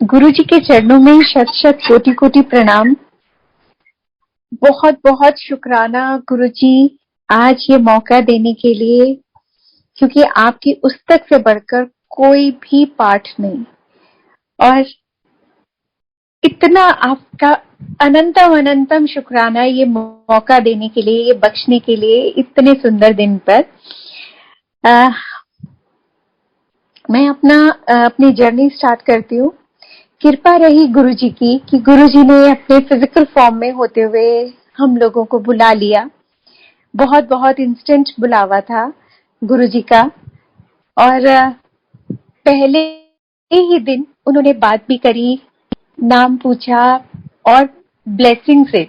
गुरु जी के चरणों में शत शत कोटि कोटि प्रणाम। बहुत बहुत शुक्राना गुरु जी, आज ये मौका देने के लिए, क्योंकि आपकी पुस्तक से बढ़कर कोई भी पाठ नहीं। और इतना आपका अनंतम अनंतम शुक्राना ये मौका देने के लिए, ये बख्शने के लिए इतने सुंदर दिन पर। मैं अपनी जर्नी स्टार्ट करती हूँ। कृपा रही गुरुजी की कि गुरुजी ने अपने फिजिकल फॉर्म में होते हुए हम लोगों को बुला लिया। बहुत बहुत इंस्टेंट बुलावा था गुरुजी का। और पहले ही दिन उन्होंने बात भी करी, नाम पूछा और ब्लेसिंग से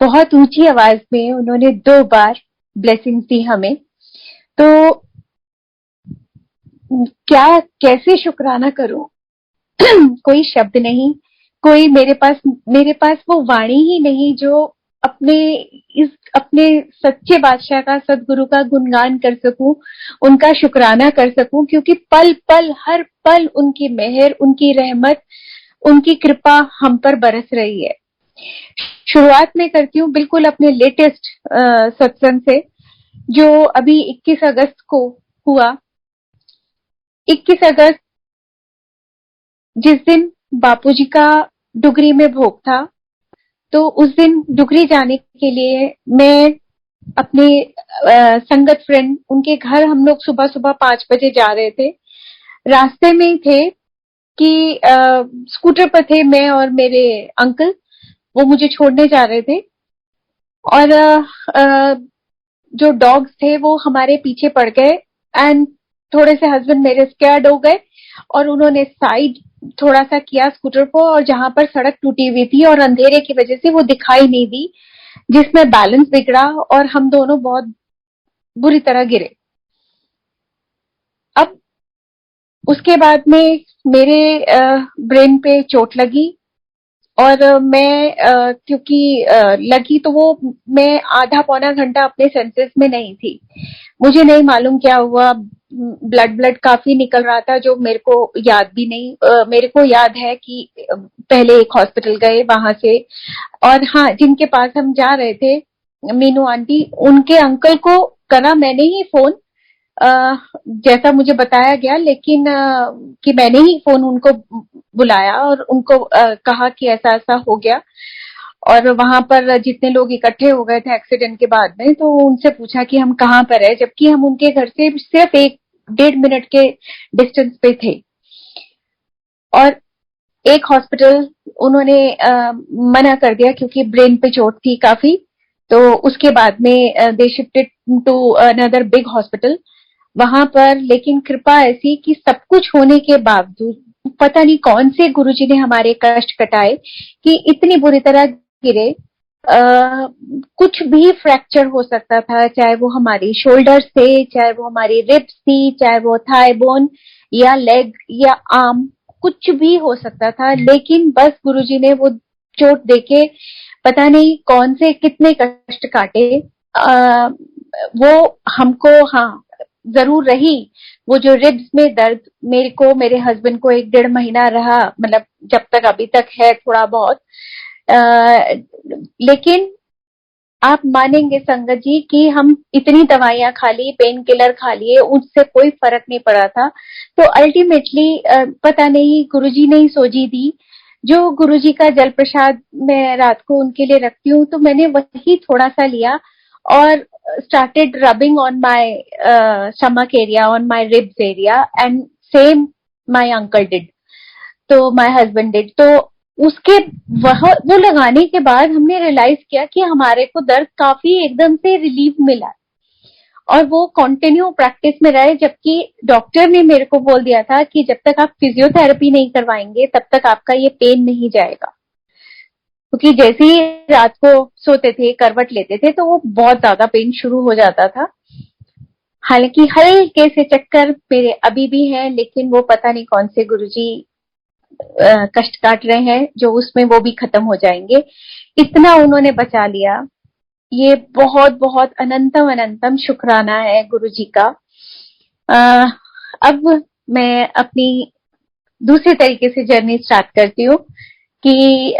बहुत ऊंची आवाज में उन्होंने 2 बार ब्लेसिंग दी हमें। तो क्या कैसे शुक्राना करूं? कोई शब्द नहीं, कोई मेरे पास वो वाणी ही नहीं जो अपने सच्चे बादशाह का, सदगुरु का गुणगान कर सकूं, उनका शुक्राना कर सकूं, क्योंकि पल पल हर पल उनकी मेहर, उनकी रहमत, उनकी कृपा हम पर बरस रही है। शुरुआत में करती हूँ बिल्कुल अपने लेटेस्ट सत्संग से, जो अभी 21 अगस्त को हुआ। 21 अगस्त जिस दिन बापूजी का डुगरी में भोग था, तो उस दिन डुगरी जाने के लिए मैं अपने संगत फ्रेंड, उनके घर हम लोग सुबह सुबह 5 बजे जा रहे थे। रास्ते में ही थे कि स्कूटर पर थे मैं और मेरे अंकल, वो मुझे छोड़ने जा रहे थे। और जो डॉग्स थे वो हमारे पीछे पड़ गए एंड थोड़े से हस्बैंड मेरे स्कैर्ड हो गए और उन्होंने साइड थोड़ा सा किया स्कूटर को, और जहां पर सड़क टूटी हुई थी और अंधेरे की वजह से वो दिखाई नहीं दी, जिसमें बैलेंस बिगड़ा और हम दोनों बहुत बुरी तरह गिरे। अब उसके बाद में मेरे ब्रेन पे चोट लगी और मैं क्योंकि लगी तो वो मैं आधा पौना घंटा अपने सेंसेस में नहीं थी। मुझे नहीं मालूम क्या हुआ, ब्लड काफी निकल रहा था, जो मेरे को याद भी नहीं। मेरे को याद है कि पहले एक हॉस्पिटल गए वहां से, और हाँ, जिनके पास हम जा रहे थे, मीनू आंटी, उनके अंकल को करा मैंने ही फोन, जैसा मुझे बताया गया, लेकिन कि मैंने ही फोन उनको बुलाया और उनको कहा कि ऐसा ऐसा हो गया। और वहां पर जितने लोग इकट्ठे हो गए थे एक्सीडेंट के बाद में, तो उनसे पूछा कि हम कहाँ पर है, जबकि हम उनके घर से सिर्फ 1-1.5 मिनट के डिस्टेंस पे थे। और एक हॉस्पिटल उन्होंने मना कर दिया क्योंकि ब्रेन पे चोट थी काफी, तो उसके बाद में they shifted to another big hospital. वहां पर लेकिन कृपा ऐसी कि सब कुछ होने के बावजूद पता नहीं कौन से गुरुजी ने हमारे कष्ट कटाए कि इतनी बुरी तरह गिरे। कुछ भी फ्रैक्चर हो सकता था, चाहे वो हमारी शोल्डर से, चाहे वो हमारी रिब्स थी, चाहे वो थाई बोन या लेग या आर्म, कुछ भी हो सकता था। लेकिन बस गुरुजी ने वो चोट देके पता नहीं कौन से कितने कष्ट काटे। वो हमको, हाँ, जरूर रही वो जो रिब्स में दर्द, मेरे को, मेरे हस्बैंड को 1-1.5 महीना रहा, मतलब जब तक अभी तक है थोड़ा बहुत। लेकिन आप मानेंगे संगत जी कि हम इतनी दवाइयां खा ली, पेन किलर खा लिए, उससे कोई फर्क नहीं पड़ा था। तो अल्टीमेटली पता नहीं गुरुजी ने ही सोजी दी। जो गुरुजी का जल प्रसाद मैं रात को उनके लिए रखती हूँ, तो मैंने वही थोड़ा सा लिया और started rubbing on my stomach area, on my ribs area, and same my uncle did, तो my husband did। तो उसके वो लगाने के बाद हमने रियलाइज किया कि हमारे को दर्द काफी एकदम से रिलीफ मिला और वो कंटिन्यू प्रैक्टिस में रहे। जबकि डॉक्टर ने मेरे को बोल दिया था कि जब तक आप फिजियोथेरेपी नहीं करवाएंगे तब तक आपका ये पेन नहीं जाएगा, क्योंकि जैसे ही रात को सोते थे, करवट लेते थे, तो वो बहुत ज्यादा पेन शुरू हो जाता था। हालांकि हल्के से चक्कर मेरे अभी भी हैं, लेकिन वो पता नहीं कौन से गुरुजी कष्ट काट रहे हैं जो उसमें वो भी खत्म हो जाएंगे। इतना उन्होंने बचा लिया, ये बहुत बहुत अनंतम अनंतम शुक्राना है गुरुजी का। अब मैं अपनी दूसरे तरीके से जर्नी स्टार्ट करती हूँ कि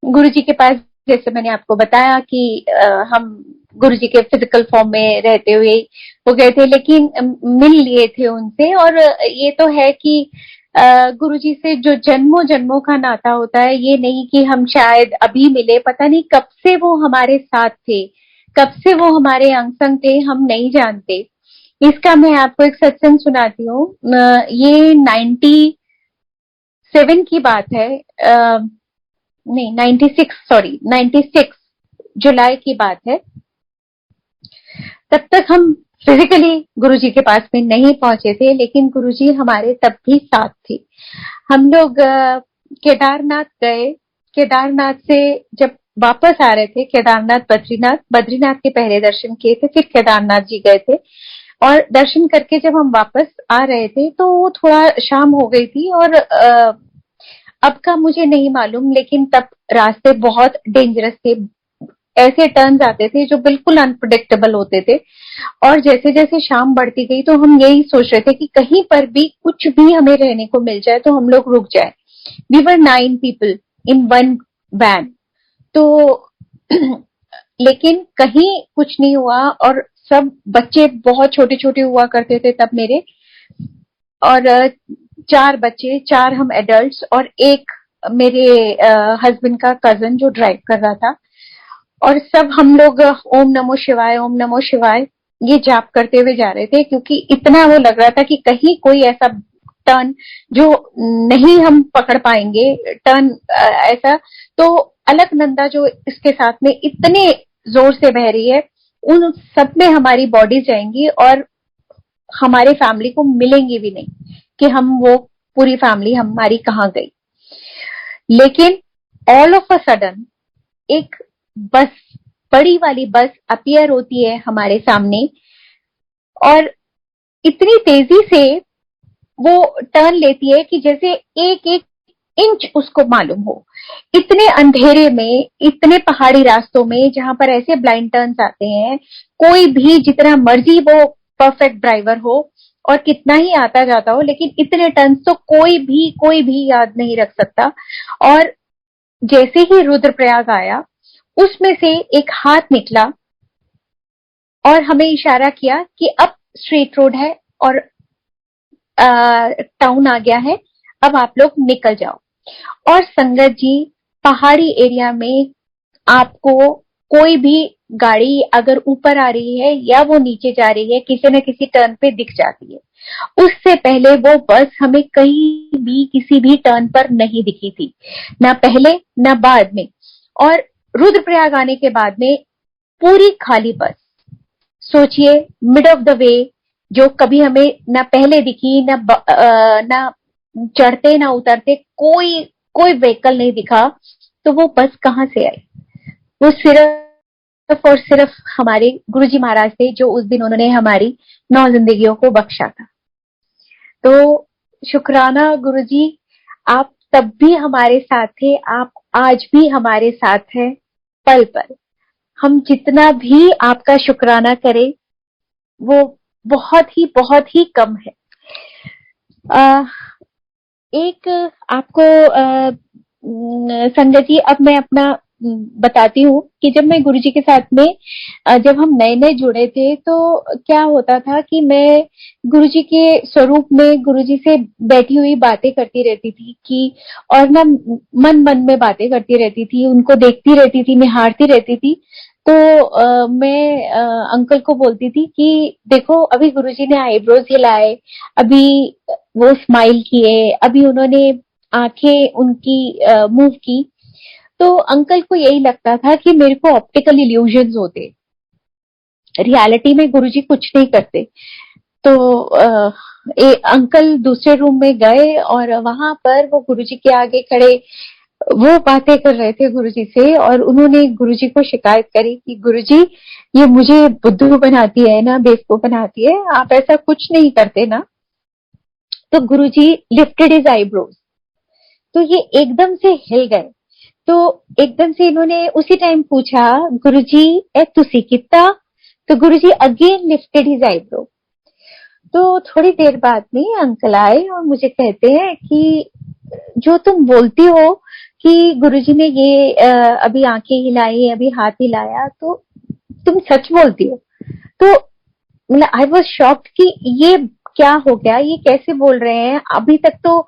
गुरुजी के पास, जैसे मैंने आपको बताया कि हम गुरुजी के फिजिकल फॉर्म में रहते हुए वो गए थे, लेकिन मिल लिए थे उनसे। और ये तो है कि गुरुजी से जो जन्मों जन्मों का नाता होता है, ये नहीं कि हम शायद अभी मिले, पता नहीं कब से वो हमारे साथ थे, कब से वो हमारे अंग संग थे, हम नहीं जानते। इसका मैं आपको एक सत्संग सुनाती हूँ। ये 97 की बात है, नहीं 96, सॉरी 96 जुलाई की बात है। तब तक हम फिजिकली गुरुजी के पास में नहीं पहुंचे थे, लेकिन गुरुजी हमारे तब भी साथ थे। हम लोग केदारनाथ गए। केदारनाथ से जब वापस आ रहे थे, केदारनाथ बद्रीनाथ, बद्रीनाथ के पहले दर्शन किए थे, फिर केदारनाथ जी गए थे। और दर्शन करके जब हम वापस आ रहे थे तो थोड़ा शाम हो गई थी। और अब का मुझे नहीं मालूम, लेकिन तब रास्ते बहुत डेंजरस थे। ऐसे टर्न्स आते थे जो बिल्कुल अनप्रिडिक्टेबल होते थे। और जैसे जैसे शाम बढ़ती गई तो हम यही सोच रहे थे कि कहीं पर भी कुछ भी हमें रहने को मिल जाए तो हम लोग रुक जाए। We were 9 people in one van. तो लेकिन कहीं कुछ नहीं हुआ। और सब बच्चे बहुत छोटे छोटे हुआ करते थे तब मेरे। और 4 बच्चे, 4 हम एडल्ट्स और एक मेरे हस्बैंड का कजन जो ड्राइव कर रहा था। और सब हम लोग ओम नमो शिवाय, ओम नमो शिवाय ये जाप करते हुए जा रहे थे, क्योंकि इतना वो लग रहा था कि कहीं कोई ऐसा टर्न जो नहीं हम पकड़ पाएंगे, टर्न ऐसा। तो अलकनंदा जो इसके साथ में इतने जोर से बह रही है, उन सब में हमारी बॉडी जाएंगी और हमारे फैमिली को मिलेंगी भी नहीं कि हम वो पूरी फैमिली हमारी कहाँ गई। लेकिन ऑल ऑफ अ सडन एक बस, बड़ी वाली बस अपीयर होती है हमारे सामने। और इतनी तेजी से वो टर्न लेती है कि जैसे एक एक इंच उसको मालूम हो। इतने अंधेरे में, इतने पहाड़ी रास्तों में जहां पर ऐसे ब्लाइंड टर्न्स आते हैं, कोई भी जितना मर्जी वो परफेक्ट ड्राइवर हो और कितना ही आता जाता हो, लेकिन इतने टर्न्स तो कोई भी याद नहीं रख सकता। और जैसे ही रुद्रप्रयाग आया, उसमें से एक हाथ निकला और हमें इशारा किया कि अब स्ट्रेट रोड है और टाउन आ गया है, अब आप लोग निकल जाओ। और संगत जी, पहाड़ी एरिया में आपको कोई भी गाड़ी अगर ऊपर आ रही है या वो नीचे जा रही है, किसी न किसी टर्न पे दिख जाती है। उससे पहले वो बस हमें कहीं भी किसी भी टर्न पर नहीं दिखी थी, ना पहले ना बाद में। और रुद्रप्रयाग आने के बाद में पूरी खाली बस। सोचिए, मिड ऑफ द वे, जो कभी हमें ना पहले दिखी, ना चढ़ते ना उतरते कोई कोई व्हीकल नहीं दिखा, तो वो बस कहां से आई? वो सिर्फ और सिर्फ हमारे गुरुजी महाराज थे, जो उस दिन उन्होंने हमारी 9 जिंदगियों को बख्शा था। तो शुक्राना गुरुजी, आप तब भी हमारे साथ थे, आप आज भी हमारे साथ हैं, पल पल। हम जितना भी आपका शुक्राना करें वो बहुत ही कम है। आ, एक आपको संगत जी, अब मैं अपना बताती हूँ कि जब मैं गुरुजी के साथ में जब हम नए नए जुड़े थे तो क्या होता था कि मैं गुरुजी के स्वरूप में गुरुजी से बैठी हुई बातें करती रहती थी कि, और ना मन मन में बातें करती रहती थी, उनको देखती रहती थी, निहारती रहती थी। तो मैं अंकल को बोलती थी कि देखो, अभी गुरुजी ने आईब्रोज हिलाए, अभी वो स्माइल किए, अभी उन्होंने आंखें उनकी मूव की। तो अंकल को यही लगता था कि मेरे को ऑप्टिकल इल्यूजन्स होते, रियलिटी में गुरुजी कुछ नहीं करते। तो अंकल दूसरे रूम में गए और वहां पर वो गुरुजी के आगे खड़े वो बातें कर रहे थे गुरुजी से। और उन्होंने गुरुजी को शिकायत करी कि गुरुजी, ये मुझे बुद्धू बनाती है ना, बेवकूफ बनाती है, आप ऐसा कुछ नहीं करते ना। तो गुरुजी लिफ्टेड हिज आईब्रोज। तो ये एकदम से हिल गए। तो एकदम से इन्होंने उसी टाइम पूछा, गुरुजी ए तुसी किता? तो गुरुजी अगेन लिफ्टेड हिज आईब्रो। तो थोड़ी देर बाद में अंकल आए और मुझे कहते हैं कि जो तुम बोलती हो कि गुरुजी ने ये अभी आंखें हिलाई, अभी हाथ हिलाया, तो तुम सच बोलती हो? तो मतलब आई वाज शॉक्ड कि ये क्या हो गया, ये कैसे बोल रहे हैं? अभी तक तो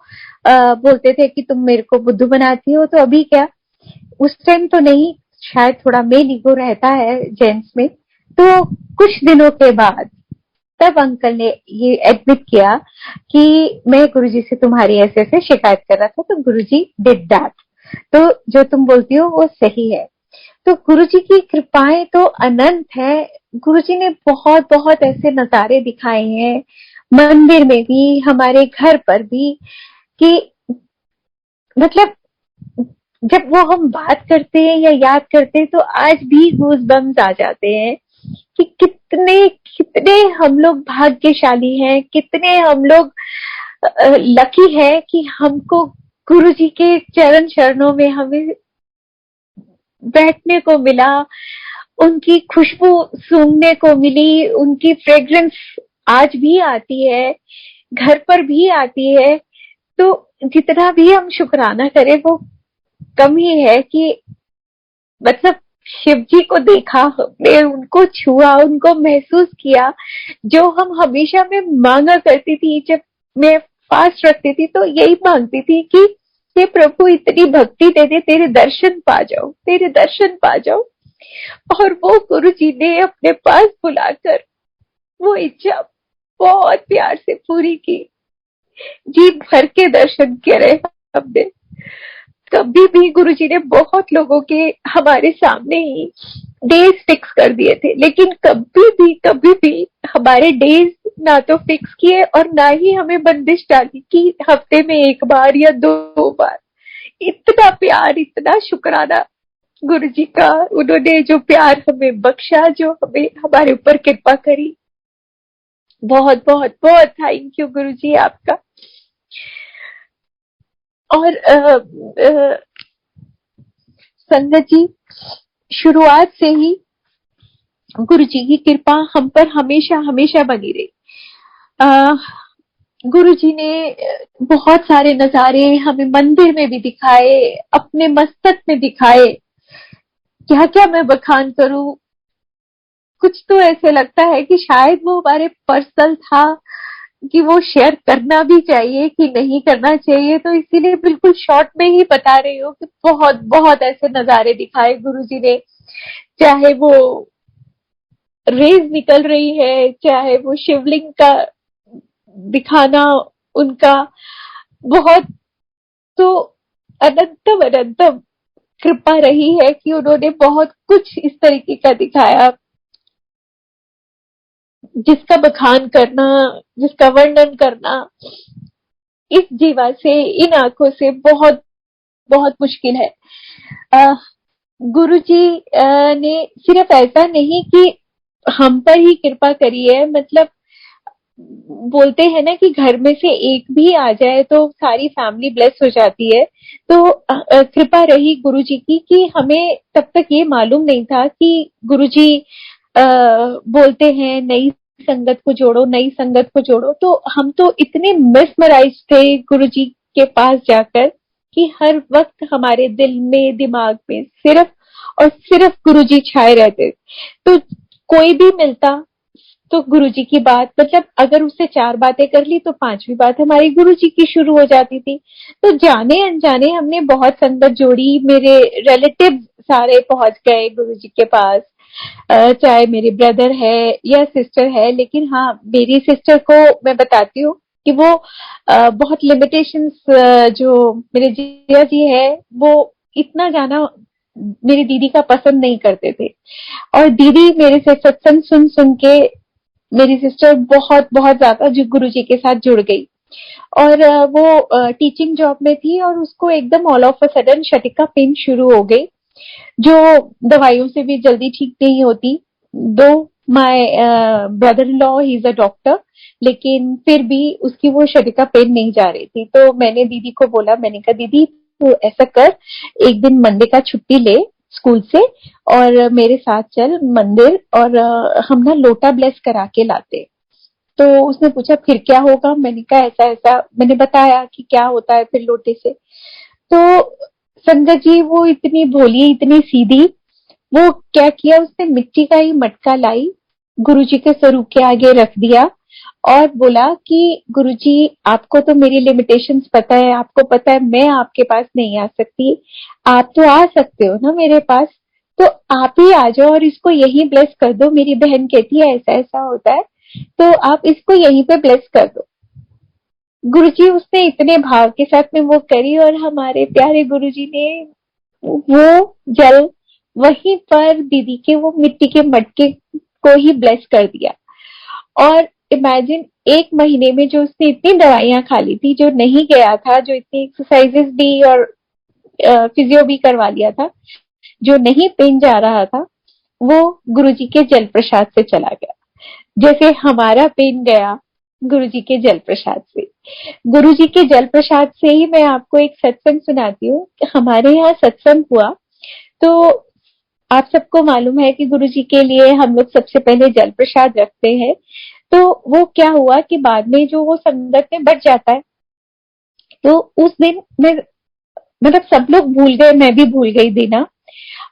बोलते थे कि तुम मेरे को बुद्धू बनाती हो, तो अभी क्या? उस टाइम तो नहीं, शायद थोड़ा मेल ईगो रहता है जेंट्स में। तो कुछ दिनों के बाद तब अंकल ने ये एडमिट किया कि मैं गुरुजी से तुम्हारी ऐसे ऐसे शिकायत कर रहा था, तो गुरुजी डिड दैट। तो जो तुम बोलती हो वो सही है। तो गुरुजी की कृपाएं तो अनंत है। गुरुजी ने बहुत बहुत ऐसे नजारे दिखाए हैं, मंदिर में भी, हमारे घर पर भी, कि मतलब जब वो हम बात करते हैं या याद करते हैं तो आज भी गूज बम्स आ जाते हैं कि कितने कितने हम लोग भाग्यशाली हैं, कितने हम लोग लकी है कि हमको गुरुजी के चरण शरणों में हमें बैठने को मिला, उनकी खुशबू सूंघने को मिली, उनकी फ्रेग्रेंस आज भी आती है, घर पर भी आती है। तो जितना भी हम शुक्राना करें वो कम ही है कि मतलब शिव जी को देखा हमने, उनको छुआ, उनको महसूस किया। जो हम हमेशा में मांगा करती थी, जब मैं फास्ट रखती थी तो यही मांगती थी कि हे प्रभु इतनी भक्ति दे दे, तेरे दर्शन पा जाओ, तेरे दर्शन पा जाओ। और वो गुरु जी ने अपने पास बुलाकर वो इच्छा बहुत प्यार से पूरी की। जी भर के दर्शन करे हमने। कभी भी गुरुजी ने बहुत लोगों के हमारे सामने ही डेज फिक्स कर दिए थे, लेकिन कभी भी हमारे डेज ना तो फिक्स किए और ना ही हमें बंदिश डाली कि हफ्ते में एक बार या दो बार। इतना प्यार, इतना शुक्राना गुरुजी का, उन्होंने जो प्यार हमें बख्शा, जो हमें हमारे ऊपर कृपा करी। बहुत बहुत बहुत थैंक यू गुरुजी आपका। और संगत जी, शुरुआत से ही गुरु जी की कृपा हम पर हमेशा हमेशा बनी रही। गुरु जी ने बहुत सारे नजारे हमें मंदिर में भी दिखाए, अपने मस्तक में दिखाए। क्या क्या मैं बखान करूं, कुछ तो ऐसे लगता है कि शायद वो हमारे पर्सनल था, कि वो शेयर करना भी चाहिए कि नहीं करना चाहिए, तो इसीलिए बिल्कुल शॉर्ट में ही बता रही हूँ कि बहुत बहुत ऐसे नजारे दिखाए गुरुजी ने। चाहे वो रेज निकल रही है, चाहे वो शिवलिंग का दिखाना उनका, बहुत तो अनंतम अनंतम कृपा रही है कि उन्होंने बहुत कुछ इस तरीके का दिखाया जिसका बखान करना, जिसका वर्णन करना इस जीवा से, इन आंखों से बहुत बहुत मुश्किल है। गुरु जी ने सिर्फ ऐसा नहीं कि हम पर ही कृपा करी है, मतलब बोलते हैं ना कि घर में से एक भी आ जाए तो सारी फैमिली ब्लेस हो जाती है। तो कृपा रही गुरुजी की कि हमें तब तक ये मालूम नहीं था कि गुरुजी बोलते हैं नई संगत को जोड़ो, नई संगत को जोड़ो। तो हम तो इतने मिसमराइज थे गुरुजी के पास जाकर कि हर वक्त हमारे दिल में, दिमाग में सिर्फ और सिर्फ गुरुजी छाए रहते। तो कोई भी मिलता तो गुरुजी की बात, मतलब अगर उससे 4 बातें कर ली तो 5वीं बात हमारी गुरुजी की शुरू हो जाती थी। तो जाने अनजाने हमने बहुत संगत जोड़ी, मेरे रिलेटिव सारे पहुंच गए गुरुजी के पास। चाहे मेरे ब्रदर है या सिस्टर है, लेकिन हाँ मेरी सिस्टर को मैं बताती हूँ कि वो बहुत लिमिटेशंस, जो मेरे जिया जी है वो इतना जाना मेरी दीदी का पसंद नहीं करते थे। और दीदी मेरे से सत्संग सुन सुन के मेरी सिस्टर बहुत बहुत ज्यादा जो गुरु जी के साथ जुड़ गई। और वो टीचिंग जॉब में थी और उसको एकदम all of a sudden sciatica pain शुरू हो गई, जो दवाइयों से भी जल्दी ठीक नहीं होती। दो my brother in law he is a doctor, लेकिन फिर भी उसकी वो शटिका पेन नहीं जा रही थी। तो मैंने दीदी को बोला, मैंने कहा दीदी तो ऐसा कर, एक दिन मंडे का छुट्टी ले स्कूल से और मेरे साथ चल मंदिर, और हम ना लोटा ब्लेस करा के लाते। तो उसने पूछा फिर क्या होगा, मैंने कहा ऐसा ऐसा, मैंने बताया कि क्या होता है फिर लोटे से। तो संगत जी वो इतनी भोली इतनी सीधी, वो क्या किया, उसने मिट्टी का ही मटका लाई, गुरुजी के स्वरूप के आगे रख दिया और बोला कि गुरुजी आपको तो मेरी लिमिटेशंस पता है, आपको पता है मैं आपके पास नहीं आ सकती, आप तो आ सकते हो ना मेरे पास, तो आप ही आ जाओ और इसको यही ब्लेस कर दो, मेरी बहन कहती है ऐसा ऐसा होता है, तो आप इसको यहीं पे ब्लेस कर दो। गुरुजी उसने इतने भाव के साथ में वो करी और हमारे प्यारे गुरुजी ने वो जल वहीं पर दीदी के वो मिट्टी के मटके को ही ब्लेस कर दिया। और इमेजिन 1 महीने में जो उसने इतनी दवाइयां खा ली थी, जो नहीं गया था, जो इतनी एक्सरसाइजेस भी और फिजियो भी करवा लिया था, जो नहीं पेन जा रहा था, वो गुरुजी के जल प्रसाद से चला गया। जैसे हमारा पेन गया गुरुजी के जल प्रसाद से। गुरुजी के जल प्रसाद से ही मैं आपको एक सत्संग सुनाती हूँ। हमारे यहाँ सत्संग हुआ तो आप सबको मालूम है कि गुरुजी के लिए हम लोग सबसे पहले जल प्रसाद रखते हैं। तो वो क्या हुआ कि बाद में जो वो संगत में बच जाता है, तो उस दिन मैं मतलब सब लोग भूल गए, मैं भी भूल गई देना।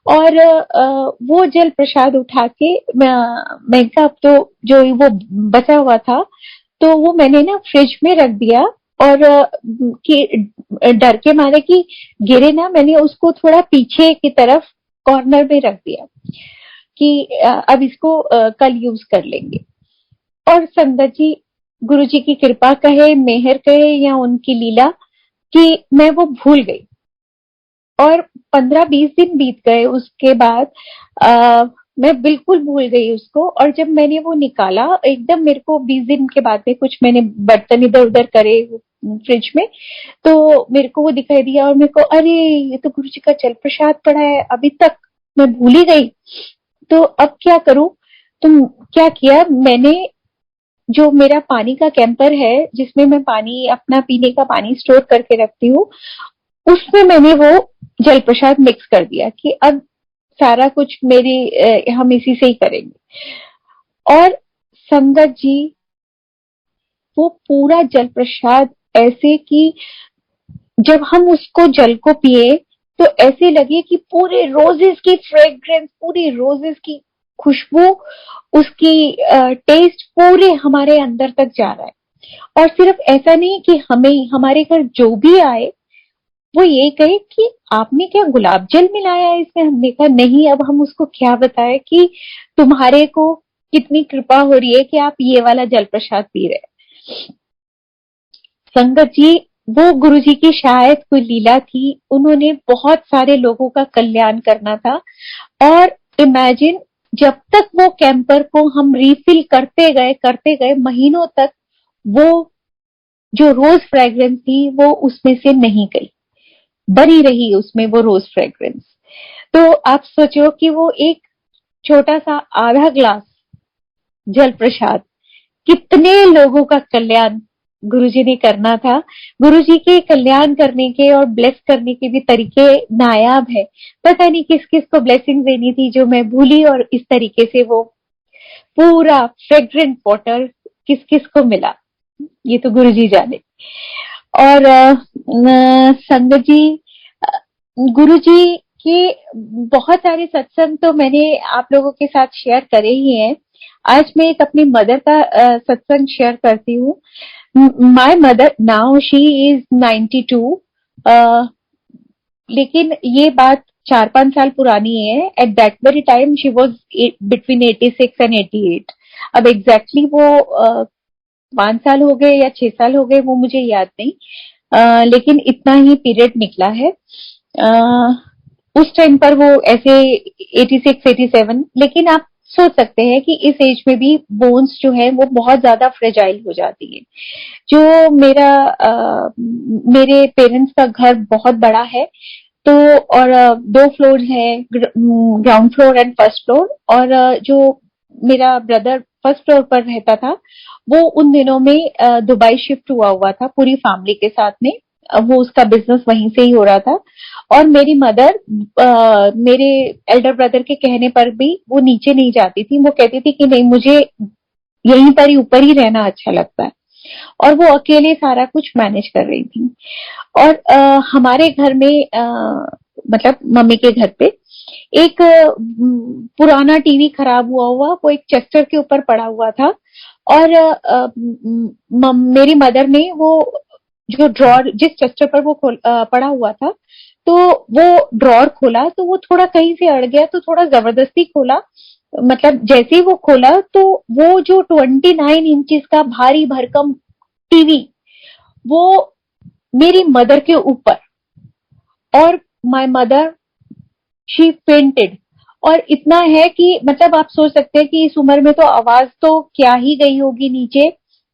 और वो जल प्रसाद उठा के मैं कहा अब तो जो वो बचा हुआ था तो वो मैंने ना फ्रिज में रख दिया। और कि डर के मारे कि गिरे ना, मैंने उसको थोड़ा पीछे की तरफ कॉर्नर में रख दिया कि अब इसको कल यूज कर लेंगे। और संगत जी, गुरु जी की कृपा कहे, मेहर कहे या उनकी लीला कि मैं वो भूल गई। और 15-20 दिन बीत गए उसके बाद मैं बिल्कुल भूल गई उसको। और जब मैंने वो निकाला एकदम, मेरे को 20 दिन के बाद में कुछ मैंने बर्तन इधर उधर करे फ्रिज में, तो मेरे को वो दिखाई दिया और मेरे को अरे ये तो गुरु जी का जल प्रसाद पड़ा है, अभी तक मैं भूल ही गई। तो अब क्या करूं? तो क्या किया मैंने, जो मेरा पानी का कैंपर है जिसमें मैं पानी अपना पीने का पानी स्टोर करके रखती हूँ, उसमें मैंने वो जल प्रसाद मिक्स कर दिया कि अब सारा कुछ मेरी हम इसी से ही करेंगे। और संगत जी, वो पूरा जल प्रसाद ऐसे कि जब हम उसको जल को पिए तो ऐसे लगे कि पूरे रोजेस की फ्रेग्रेंस, पूरी रोजेस की खुशबू, उसकी टेस्ट पूरे हमारे अंदर तक जा रहा है। और सिर्फ ऐसा नहीं कि हमें, हमारे घर जो भी आए वो ये कहे कि आपने क्या गुलाब जल मिलाया है इसमें। हमने कहा नहीं, अब हम उसको क्या बताएं कि तुम्हारे को कितनी कृपा हो रही है कि आप ये वाला जल प्रसाद पी रहे हैं। संगत जी, वो गुरु जी की शायद कोई लीला थी, उन्होंने बहुत सारे लोगों का कल्याण करना था। और इमेजिन, जब तक वो कैंपर को हम रिफिल करते गए महीनों तक, वो जो रोज फ्रेग्रेंस थी वो उसमें से नहीं गई, बनी रही उसमें वो रोज फ्रेग्रेंस। तो आप सोचो कि वो एक छोटा सा आधा ग्लास जल प्रसाद कितने लोगों का कल्याण गुरुजी ने करना था। गुरुजी के कल्याण करने के और ब्लेस करने के भी तरीके नायाब है। पता नहीं किस किस को ब्लेसिंग देनी थी जो मैं भूली, और इस तरीके से वो पूरा फ्रेग्रेंट वाटर किस किस को मिला, ये तो गुरुजी जाने। और संगत जी, गुरुजी के बहुत सारे सत्संग तो मैंने आप लोगों के साथ शेयर करे ही हैं। आज मैं एक अपनी मदर का सत्संग शेयर करती हूँ। My mother now she is 92, लेकिन ये बात 4-5 साल पुरानी है। At that very time she was between 86 and 88। अब एग्जैक्टली वो 5 साल हो गए या 6 साल हो गए वो मुझे याद नहीं, लेकिन इतना ही पीरियड निकला है। उस टाइम पर वो ऐसे 86-87, लेकिन आप सोच सकते हैं कि इस एज में भी बोन्स जो है वो बहुत ज्यादा फ्रेजाइल हो जाती है। जो मेरे पेरेंट्स का घर बहुत बड़ा है, तो और 2 फ्लोर है, ground floor and first floor. और जो मेरा ब्रदर फर्स्ट फ्लोर पर रहता था, वो उन दिनों में दुबई शिफ्ट हुआ था पूरी फैमिली के साथ में। वो उसका बिजनेस वहीं से ही हो रहा था। और मेरी मदर मेरे एल्डर ब्रदर के कहने पर भी वो नीचे नहीं जाती थी। वो कहती थी कि नहीं, मुझे यहीं पर ही ऊपर ही रहना अच्छा लगता है। और वो अकेले सारा कुछ मैनेज कर रही थी। और हमारे घर में मतलब मम्मी के घर पे एक पुराना टीवी खराब हुआ हुआ वो एक चेस्टर के ऊपर पड़ा हुआ था। और मेरी मदर ने वो जो ड्रॉर जिस चेस्टर पर वो पड़ा हुआ था, तो वो ड्रॉर खोला तो वो थोड़ा कहीं से अड़ गया, तो थोड़ा जबरदस्ती खोला। मतलब जैसे ही वो खोला तो वो जो 29 इंचेस का भारी भरकम टीवी, वो मेरी मदर के ऊपर, और माय मदर शी फेंटेड। और इतना है कि मतलब आप सोच सकते हैं कि इस उम्र में तो आवाज तो क्या ही गई होगी नीचे।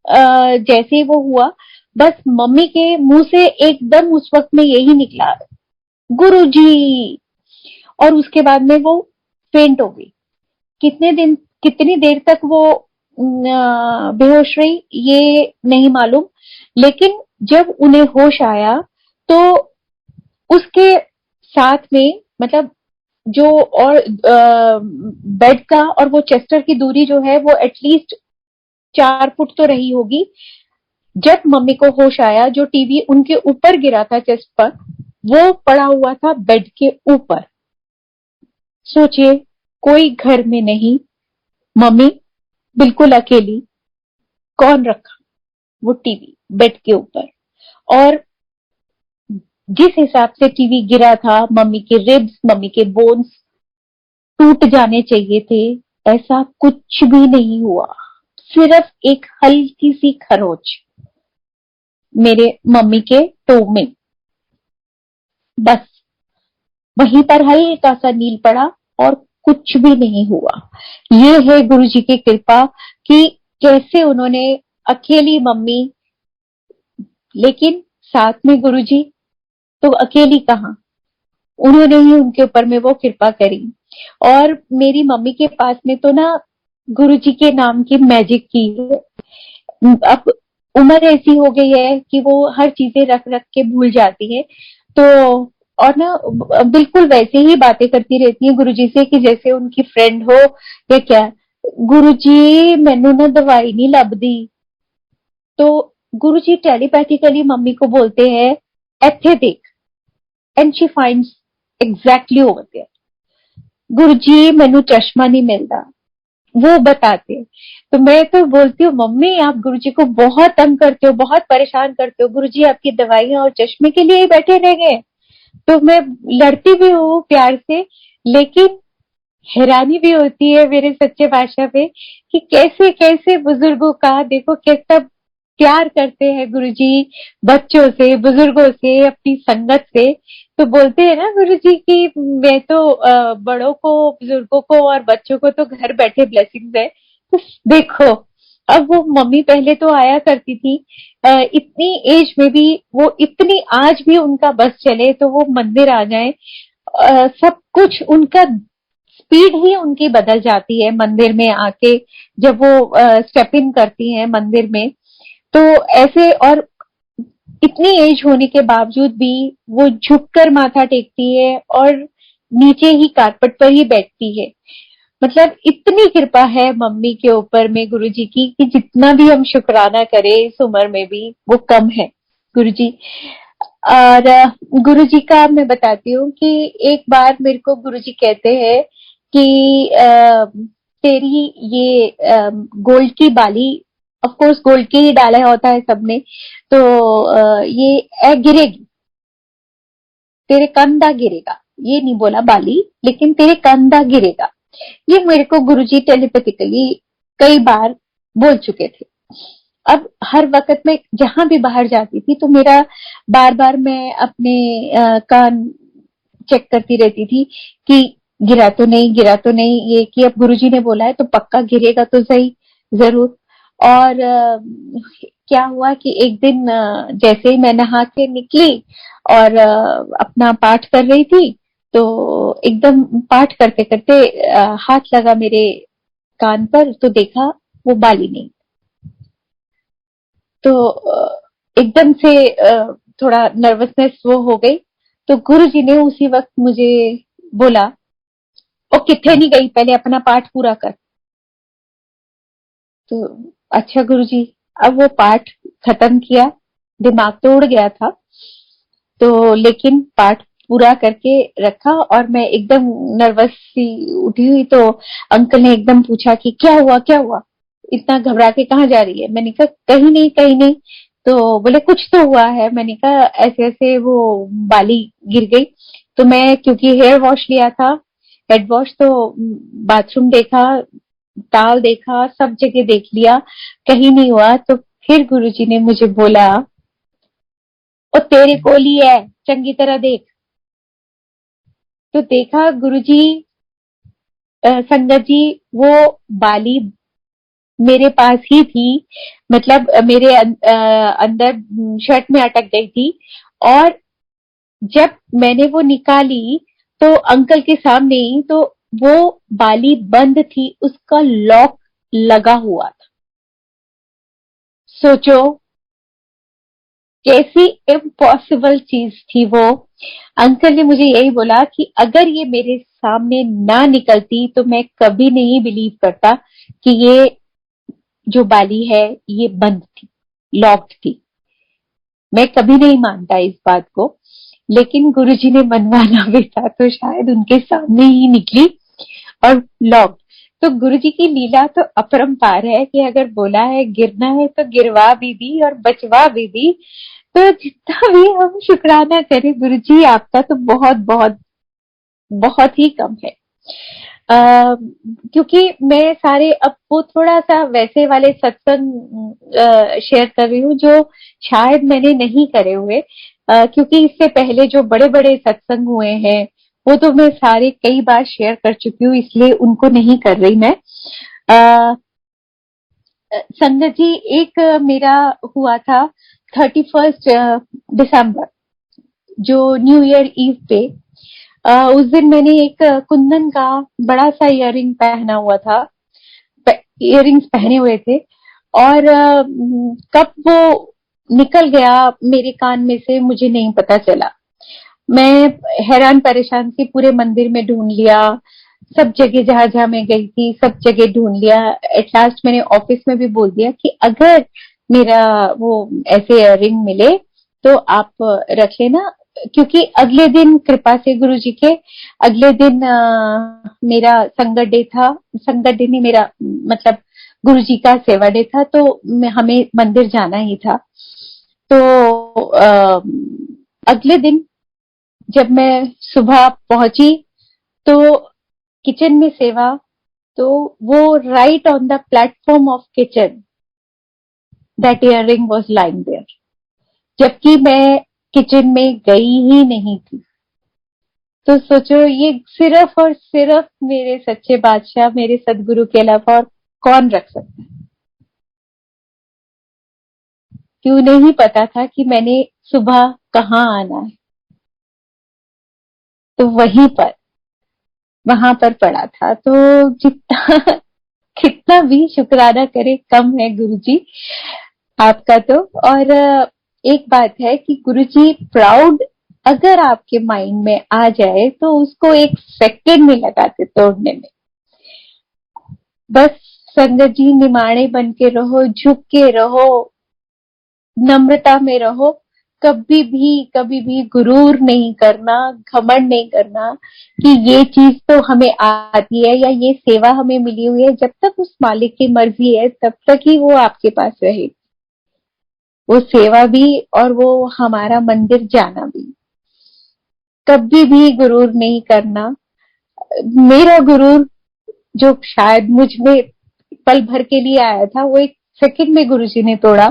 जैसे ही वो हुआ, बस मम्मी के मुंह से एकदम उस वक्त में यही निकला, गुरुजी। और उसके बाद में वो फेंट हो गई। कितनी देर तक वो बेहोश रही ये नहीं मालूम। लेकिन जब उन्हें होश आया तो उसके साथ में मतलब जो और बेड का और वो चेस्टर की दूरी जो है वो एटलीस्ट 4 फुट तो रही होगी। जब मम्मी को होश आया, जो टीवी उनके ऊपर गिरा था चेस्ट पर, वो पड़ा हुआ था बेड के ऊपर। सोचिए, कोई घर में नहीं, मम्मी बिल्कुल अकेली, कौन रखा वो टीवी बेड के ऊपर। और जिस हिसाब से टीवी गिरा था, मम्मी के रिब्स, मम्मी के बोन्स टूट जाने चाहिए थे, ऐसा कुछ भी नहीं हुआ। सिर्फ एक हल्की सी खरोच मेरे मम्मी के टो में, बस वहीं पर हल्का सा नील पड़ा, और कुछ भी नहीं हुआ। ये है गुरु जी की कृपा कि कैसे उन्होंने अकेली मम्मी, लेकिन साथ में गुरु जी तो अकेली कहाँ, उन्होंने ही उनके ऊपर में वो कृपा करी। और मेरी मम्मी के पास में तो ना गुरु जी के नाम की मैजिक की है। अब उम्र ऐसी हो गई है कि वो हर चीजें रख रख के भूल जाती है। तो और ना बिल्कुल वैसे ही बातें करती रहती है गुरुजी से कि जैसे उनकी फ्रेंड हो या क्या। गुरुजी मैनू ना दवाई नहीं लभदी। तो गुरुजी टेलीपैथिकली मम्मी को बोलते हैं, एथे देख, and she finds exactly over there. Guruji मैनू चश्मा नहीं मिलता, वो बताते हैं। तो मैं तो बोलती हूँ, मम्मी आप गुरुजी को बहुत तंग करते हो, बहुत परेशान करते हो, गुरुजी आपकी दवाइयां और चश्मे के लिए ही बैठे रह गए। तो मैं लड़ती भी हूँ प्यार से, लेकिन हैरानी भी होती है मेरे सच्चे बादशाह पे कि कैसे कैसे बुजुर्गों का देखो कैसा प्यार करते हैं गुरुजी, बच्चों से, बुजुर्गों से, अपनी संगत से। तो बोलते हैं ना गुरुजी कि मैं तो बड़ों को, बुजुर्गों को और बच्चों को तो घर बैठे ब्लेसिंग्स है। तो देखो, अब वो मम्मी पहले तो आया करती थी, इतनी एज में भी वो इतनी, आज भी उनका बस चले तो वो मंदिर आ जाए। सब कुछ उनका स्पीड ही उनकी बदल जाती है मंदिर में आके, जब वो स्टेप इन करती हैं मंदिर में। तो ऐसे, और इतनी एज होने के बावजूद भी वो झुककर माथा टेकती है और नीचे ही कारपेट पर ही बैठती है। मतलब इतनी कृपा है मम्मी के ऊपर में गुरुजी की कि जितना भी हम शुक्राना करें इस उम्र में भी वो कम है गुरुजी। और गुरुजी का मैं बताती हूँ कि एक बार मेरे को गुरुजी कहते हैं कि तेरी ये गोल्ड की बाली, ऑफ कोर्स गोल्ड की ही डाला होता है सबने, तो ये गिरेगी, तेरे कंधा गिरेगा। ये नहीं बोला बाली, लेकिन तेरे कंधा गिरेगा। ये मेरे को गुरुजी टेलीपैथिकली कई बार बोल चुके थे। अब हर वक्त में जहां भी बाहर जाती थी तो मेरा बार बार मैं अपने कान चेक करती रहती थी कि गिरा तो नहीं, गिरा तो नहीं, ये कि अब गुरुजी ने बोला है तो पक्का गिरेगा तो सही, जरूर। और क्या हुआ कि एक दिन जैसे ही मैं नहा के निकली और अपना पाठ कर रही थी, तो एकदम पाठ करते करते हाथ लगा मेरे कान पर, तो देखा वो बाली नहीं। तो एकदम से थोड़ा नर्वसनेस वो हो गई। तो गुरुजी ने उसी वक्त मुझे बोला, ओ किथे नहीं गई, पहले अपना पाठ पूरा कर। तो अच्छा गुरुजी, अब वो पाठ खत्म किया, दिमाग तो उड़ गया था, तो लेकिन पाठ पूरा करके रखा और मैं एकदम नर्वस सी उठी हुई, तो अंकल ने एकदम पूछा कि क्या हुआ क्या हुआ, इतना घबरा के कहाँ जा रही है। मैंने कहा कहीं नहीं कहीं नहीं। तो बोले कुछ तो हुआ है। मैंने कहा ऐसे ऐसे वो बाली गिर गई। तो मैं क्योंकि हेयर वॉश लिया था, हेड वॉश, तो बाथरूम देखा, टाल देखा, सब जगह देख लिया, कहीं नहीं हुआ। तो फिर गुरुजी ने मुझे बोला, ओ तेरे कोल ही है, चंगी तरह देख। तो देखा गुरुजी, संगत जी, वो बाली मेरे पास ही थी, मतलब मेरे अंदर शर्ट में अटक गई थी। और जब मैंने वो निकाली तो अंकल के सामने ही, तो वो बाली बंद थी, उसका लॉक लगा हुआ था। सोचो कैसी इम्पॉसिबल चीज थी वो। अंकल ने मुझे यही बोला कि अगर ये मेरे सामने ना निकलती तो मैं कभी नहीं बिलीव करता कि ये जो बाली है ये बंद थी, लॉक्ड थी। मैं कभी नहीं मानता इस बात को, लेकिन गुरुजी ने मनवाना भी था तो शायद उनके सामने ही निकली और लॉक्ड। तो गुरुजी की लीला तो अपरंपार है कि अगर बोला है गिरना है तो गिरवा भी दी और बचवा भी दी। तो जितना भी हम शुक्राना करें गुरुजी, आपका तो बहुत बहुत बहुत ही कम है। क्योंकि मैं सारे अब वो थोड़ा सा वैसे वाले सत्संग शेयर कर रही हूँ जो शायद मैंने नहीं करे हुए, क्योंकि इससे पहले जो बड़े बड़े सत्संग हुए हैं वो तो मैं सारे कई बार शेयर कर चुकी हूँ, इसलिए उनको नहीं कर रही मैं। अ, संगत जी, एक मेरा हुआ था 31 दिसंबर, जो न्यू ईयर ईव पे। उस दिन मैंने एक कुंदन का बड़ा सा इयररिंग पहना हुआ था, इयररिंग्स पहने हुए थे, और कब वो निकल गया मेरे कान में से मुझे नहीं पता चला। मैं हैरान परेशान थी, पूरे मंदिर में ढूंढ लिया, सब जगह जहां जहां मैं गई थी सब जगह ढूंढ लिया। एट लास्ट मैंने ऑफिस में भी बोल दिया कि अगर मेरा वो ऐसे इयररिंग मिले तो आप रख लेना, क्योंकि अगले दिन कृपा से गुरु जी के अगले दिन मेरा संगत डे था। संगत डे नहीं, मेरा मतलब गुरु जी का सेवा डे था, तो हमें मंदिर जाना ही था। तो अगले दिन जब मैं सुबह पहुंची तो किचन में सेवा, तो वो right on the platform of kitchen that earring was lying there, जबकि मैं किचन में गई ही नहीं थी। तो सोचो ये सिर्फ और सिर्फ मेरे सच्चे बादशाह, मेरे सदगुरु के अलावा और कौन रख सकता है। क्यों नहीं पता था कि मैंने सुबह कहाँ आना है, तो वहां पर पड़ा था। तो जितना कितना भी शुक्राना करे कम है गुरुजी आपका तो। और एक बात है कि गुरुजी प्राउड अगर आपके माइंड में आ जाए तो उसको एक सेकंड में लगाते तोड़ने में। बस संगत जी निमाणे बन के रहो, झुक के रहो, नम्रता में रहो, कभी भी गुरूर नहीं करना, घमंड नहीं करना कि ये चीज तो हमें आती है या ये सेवा हमें मिली हुई है। जब तक उस मालिक की मर्जी है तब तक ही वो आपके पास रहे, वो सेवा भी और वो हमारा मंदिर जाना भी। कभी भी गुरूर नहीं करना। मेरा गुरूर जो शायद मुझ में पल भर के लिए आया था, वो एक सेकंड में गुरुजी ने तोड़ा।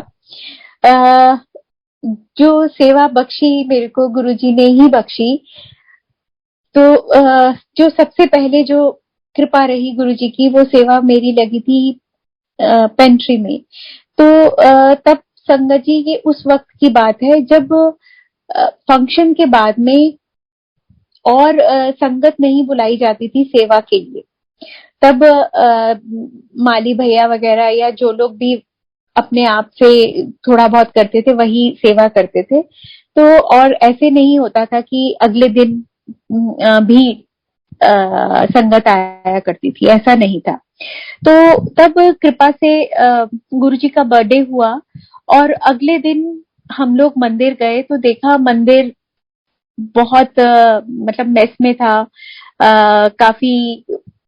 जो सेवा बख्शी मेरे को गुरुजी ने ही बख्शी। तो जो सबसे पहले जो कृपा रही गुरुजी की, वो सेवा मेरी लगी थी पेंट्री में। तो तब संगत जी ये उस वक्त की बात है जब फंक्शन के बाद में और संगत नहीं बुलाई जाती थी सेवा के लिए। तब माली भैया वगैरह या जो लोग भी अपने आप से थोड़ा बहुत करते थे वही सेवा करते थे। तो और ऐसे नहीं होता था कि अगले दिन भी संगत आया करती थी, ऐसा नहीं था। तो तब कृपा से गुरुजी का बर्थडे हुआ और अगले दिन हम लोग मंदिर गए तो देखा मंदिर बहुत मतलब मेस में था। काफी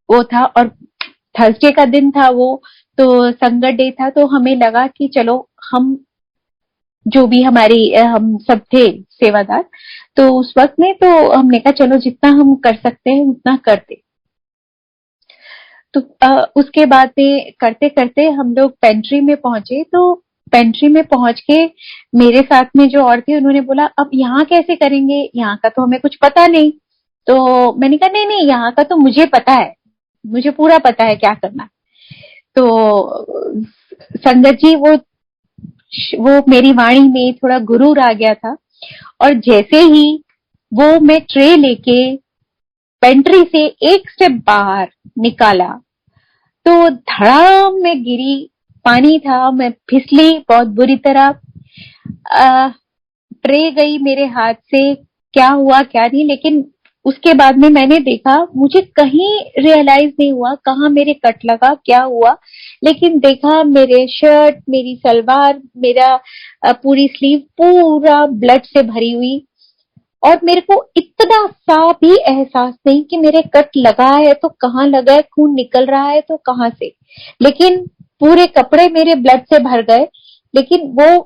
वो था और थर्सडे का दिन था वो, तो संगत डे था, तो हमें लगा कि चलो हम जो भी हमारी हम सब थे सेवादार, तो उस वक्त में तो हमने कहा चलो जितना हम कर सकते हैं उतना करते। तो उसके बाद में करते करते हम लोग पेंट्री में पहुंचे, तो पेंट्री में पहुंच के मेरे साथ में जो और थे उन्होंने बोला अब यहाँ कैसे करेंगे, यहाँ का तो हमें कुछ पता नहीं। तो मैंने कहा नहीं नहीं, यहाँ का तो मुझे पता है, मुझे पूरा पता है क्या करना है। तो संगत जी वो मेरी वाणी में थोड़ा गुरूर आ गया था और जैसे ही वो मैं ट्रे लेके पेंट्री से एक स्टेप बाहर निकाला तो धड़ाम में गिरी, पानी था, मैं फिसली बहुत बुरी तरह। ट्रे गई मेरे हाथ से, क्या हुआ क्या नहीं, लेकिन उसके बाद में मैंने देखा, मुझे कहीं रियलाइज नहीं हुआ कहाँ मेरे कट लगा क्या हुआ, लेकिन देखा मेरे शर्ट, मेरी सलवार, मेरा पूरी स्लीव पूरा ब्लड से भरी हुई और मेरे को इतना सा भी एहसास नहीं कि मेरे कट लगा है तो कहाँ लगा है, खून निकल रहा है तो कहाँ से, लेकिन पूरे कपड़े मेरे ब्लड से भर गए। लेकिन वो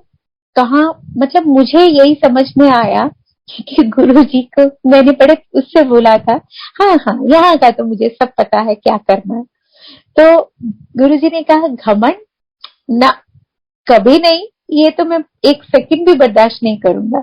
कहाँ, मतलब मुझे यही समझ में आया कि गुरुजी को मैंने बड़े उससे बोला था, हाँ हाँ यहाँ का तो मुझे सब पता है क्या करना है। तो गुरुजी ने कहा घमंड ना, कभी नहीं, ये तो मैं एक सेकंड भी बर्दाश्त नहीं करूंगा।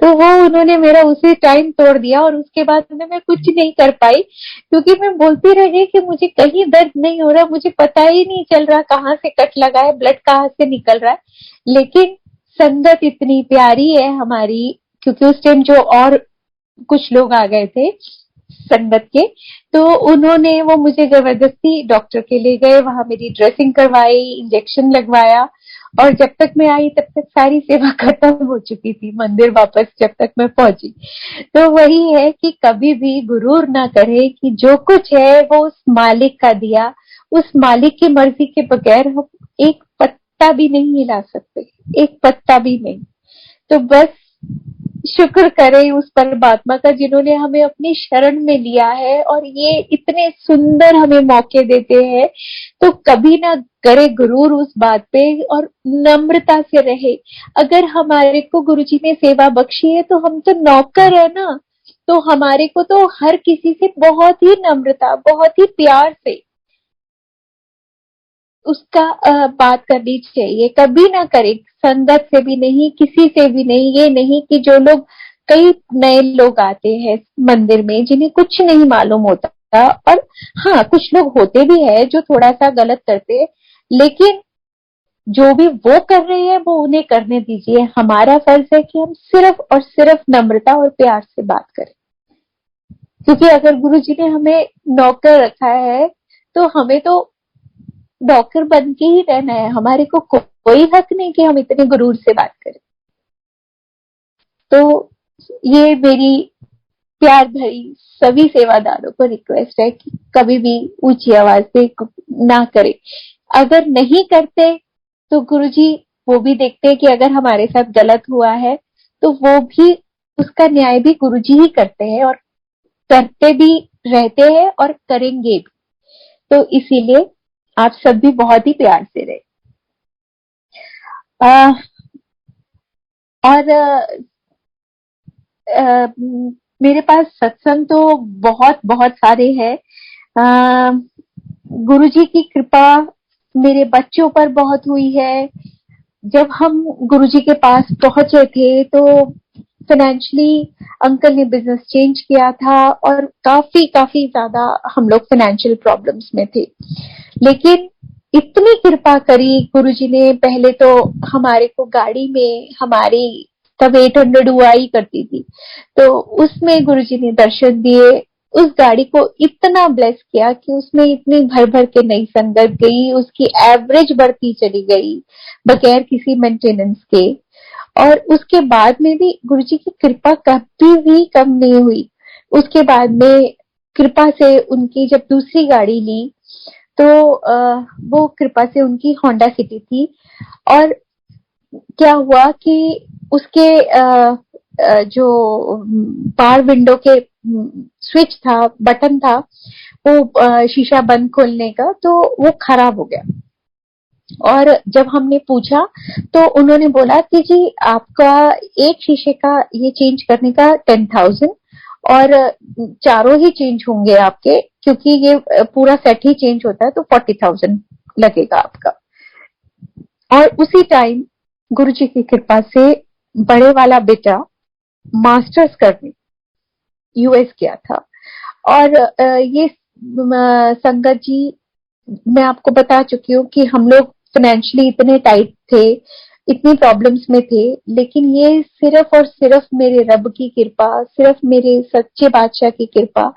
तो वो उन्होंने मेरा उसी टाइम तोड़ दिया और उसके बाद में मैं कुछ नहीं कर पाई, क्योंकि मैं बोलती रही कि मुझे कहीं दर्द नहीं हो रहा, मुझे पता ही नहीं चल रहा कहाँ से कट लगा है, ब्लड कहाँ से निकल रहा है। लेकिन संगत इतनी प्यारी है हमारी, क्योंकि उस टाइम जो और कुछ लोग आ गए थे संगत के, तो उन्होंने वो मुझे जबरदस्ती डॉक्टर के ले गए, वहां मेरी ड्रेसिंग करवाई, इंजेक्शन लगवाया और जब तक मैं आई तब तक सारी सेवा खत्म हो चुकी थी, मंदिर वापस जब तक मैं पहुंची। तो वही है कि कभी भी गुरूर ना करे कि जो कुछ है वो उस मालिक का दिया, उस मालिक की मर्जी के बगैर हम एक पत्ता भी नहीं हिला सकते, एक पत्ता भी नहीं। तो बस शुक्र करें उस परमात्मा का जिन्होंने हमें अपनी शरण में लिया है और ये इतने सुंदर हमें मौके देते हैं। तो कभी ना करे गुरूर उस बात पे और नम्रता से रहे। अगर हमारे को गुरुजी ने सेवा बख्शी है तो हम तो नौकर है ना, तो हमारे को तो हर किसी से बहुत ही नम्रता, बहुत ही प्यार से उसका बात करनी चाहिए। कभी ना करे, संगत से भी नहीं, किसी से भी नहीं। ये नहीं कि जो लोग, कई नए लोग आते हैं मंदिर में जिन्हें कुछ नहीं मालूम होता, और हाँ कुछ लोग होते भी है जो थोड़ा सा गलत करते हैं, लेकिन जो भी वो कर रहे हैं वो उन्हें करने दीजिए। हमारा फर्ज है कि हम सिर्फ और सिर्फ नम्रता और प्यार से बात करें, क्योंकि अगर गुरु जी ने हमें नौकर रखा है तो हमें तो डॉक्टर बन के ही रहना है। हमारे को कोई हक नहीं कि हम इतने गुरूर से बात करें। तो ये मेरी प्यार भरी सभी सेवादारों को रिक्वेस्ट है कि कभी भी ऊंची आवाज से ना करें। अगर नहीं करते तो गुरुजी वो भी देखते हैं कि अगर हमारे साथ गलत हुआ है तो वो भी, उसका न्याय भी गुरुजी ही करते हैं और करते भी रहते हैं और करेंगे भी। तो इसीलिए आप सब भी बहुत ही प्यार से रहे। और मेरे पास सत्संग तो बहुत बहुत सारे हैं। गुरु जी की कृपा मेरे बच्चों पर बहुत हुई है। जब हम गुरु जी के पास पहुंचे थे तो फाइनेंशियली अंकल ने बिजनेस चेंज किया था और काफी काफी ज्यादा हम लोग फाइनेंशियल प्रॉब्लम्स में थे, लेकिन इतनी कृपा करी गुरुजी ने। पहले तो हमारे को गाड़ी में, हमारी तब 800 हुआ ही करती थी, तो उसमें गुरुजी ने दर्शन दिए। उस गाड़ी को इतना ब्लेस किया कि उसमें इतनी भर भर के नई संगत गई, उसकी एवरेज बढ़ती चली गई बगैर किसी मेंटेनेंस के। और उसके बाद में भी गुरुजी की कृपा कभी भी कम नहीं हुई। उसके बाद में कृपा से उनकी जब दूसरी गाड़ी ली तो वो कृपा से उनकी होंडा सिटी थी। और क्या हुआ कि उसके जो पावर विंडो के स्विच था, बटन था, वो शीशा बंद खोलने का, तो वो खराब हो गया। और जब हमने पूछा तो उन्होंने बोला कि जी आपका एक शीशे का ये चेंज करने का 10,000, और चारों ही चेंज होंगे आपके, क्योंकि ये पूरा सेट ही चेंज होता है, तो 40,000 लगेगा आपका। और उसी टाइम गुरुजी की कृपा से बड़े वाला बेटा मास्टर्स करने यूएस गया था। और ये संगत जी, मैं आपको बता चुकी हूँ कि हम लोग फाइनेंशियली इतने टाइट थे, इतनी प्रॉब्लम्स में थे, लेकिन ये सिर्फ और सिर्फ मेरे रब की कृपा, सिर्फ मेरे सच्चे बादशाह की कृपा,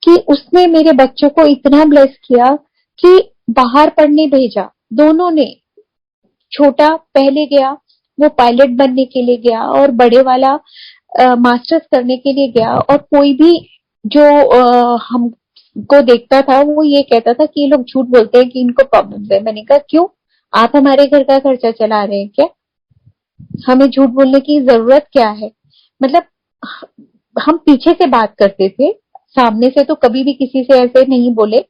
कि उसने मेरे बच्चों को इतना ब्लेस किया कि बाहर पढ़ने भेजा। दोनों ने, छोटा पहले गया, वो पायलट बनने के लिए गया, और बड़े वाला मास्टर्स करने के लिए गया। और कोई भी जो हमको देखता था वो ये कहता था कि ये लोग झूठ बोलते हैं कि इनको प्रॉब्लम है। मैंने कहा क्यों, आप हमारे घर का खर्चा चला रहे हैं क्या, हमें झूठ बोलने की जरूरत क्या है। मतलब हम पीछे से बात करते थे, सामने से तो कभी भी किसी से ऐसे नहीं बोले,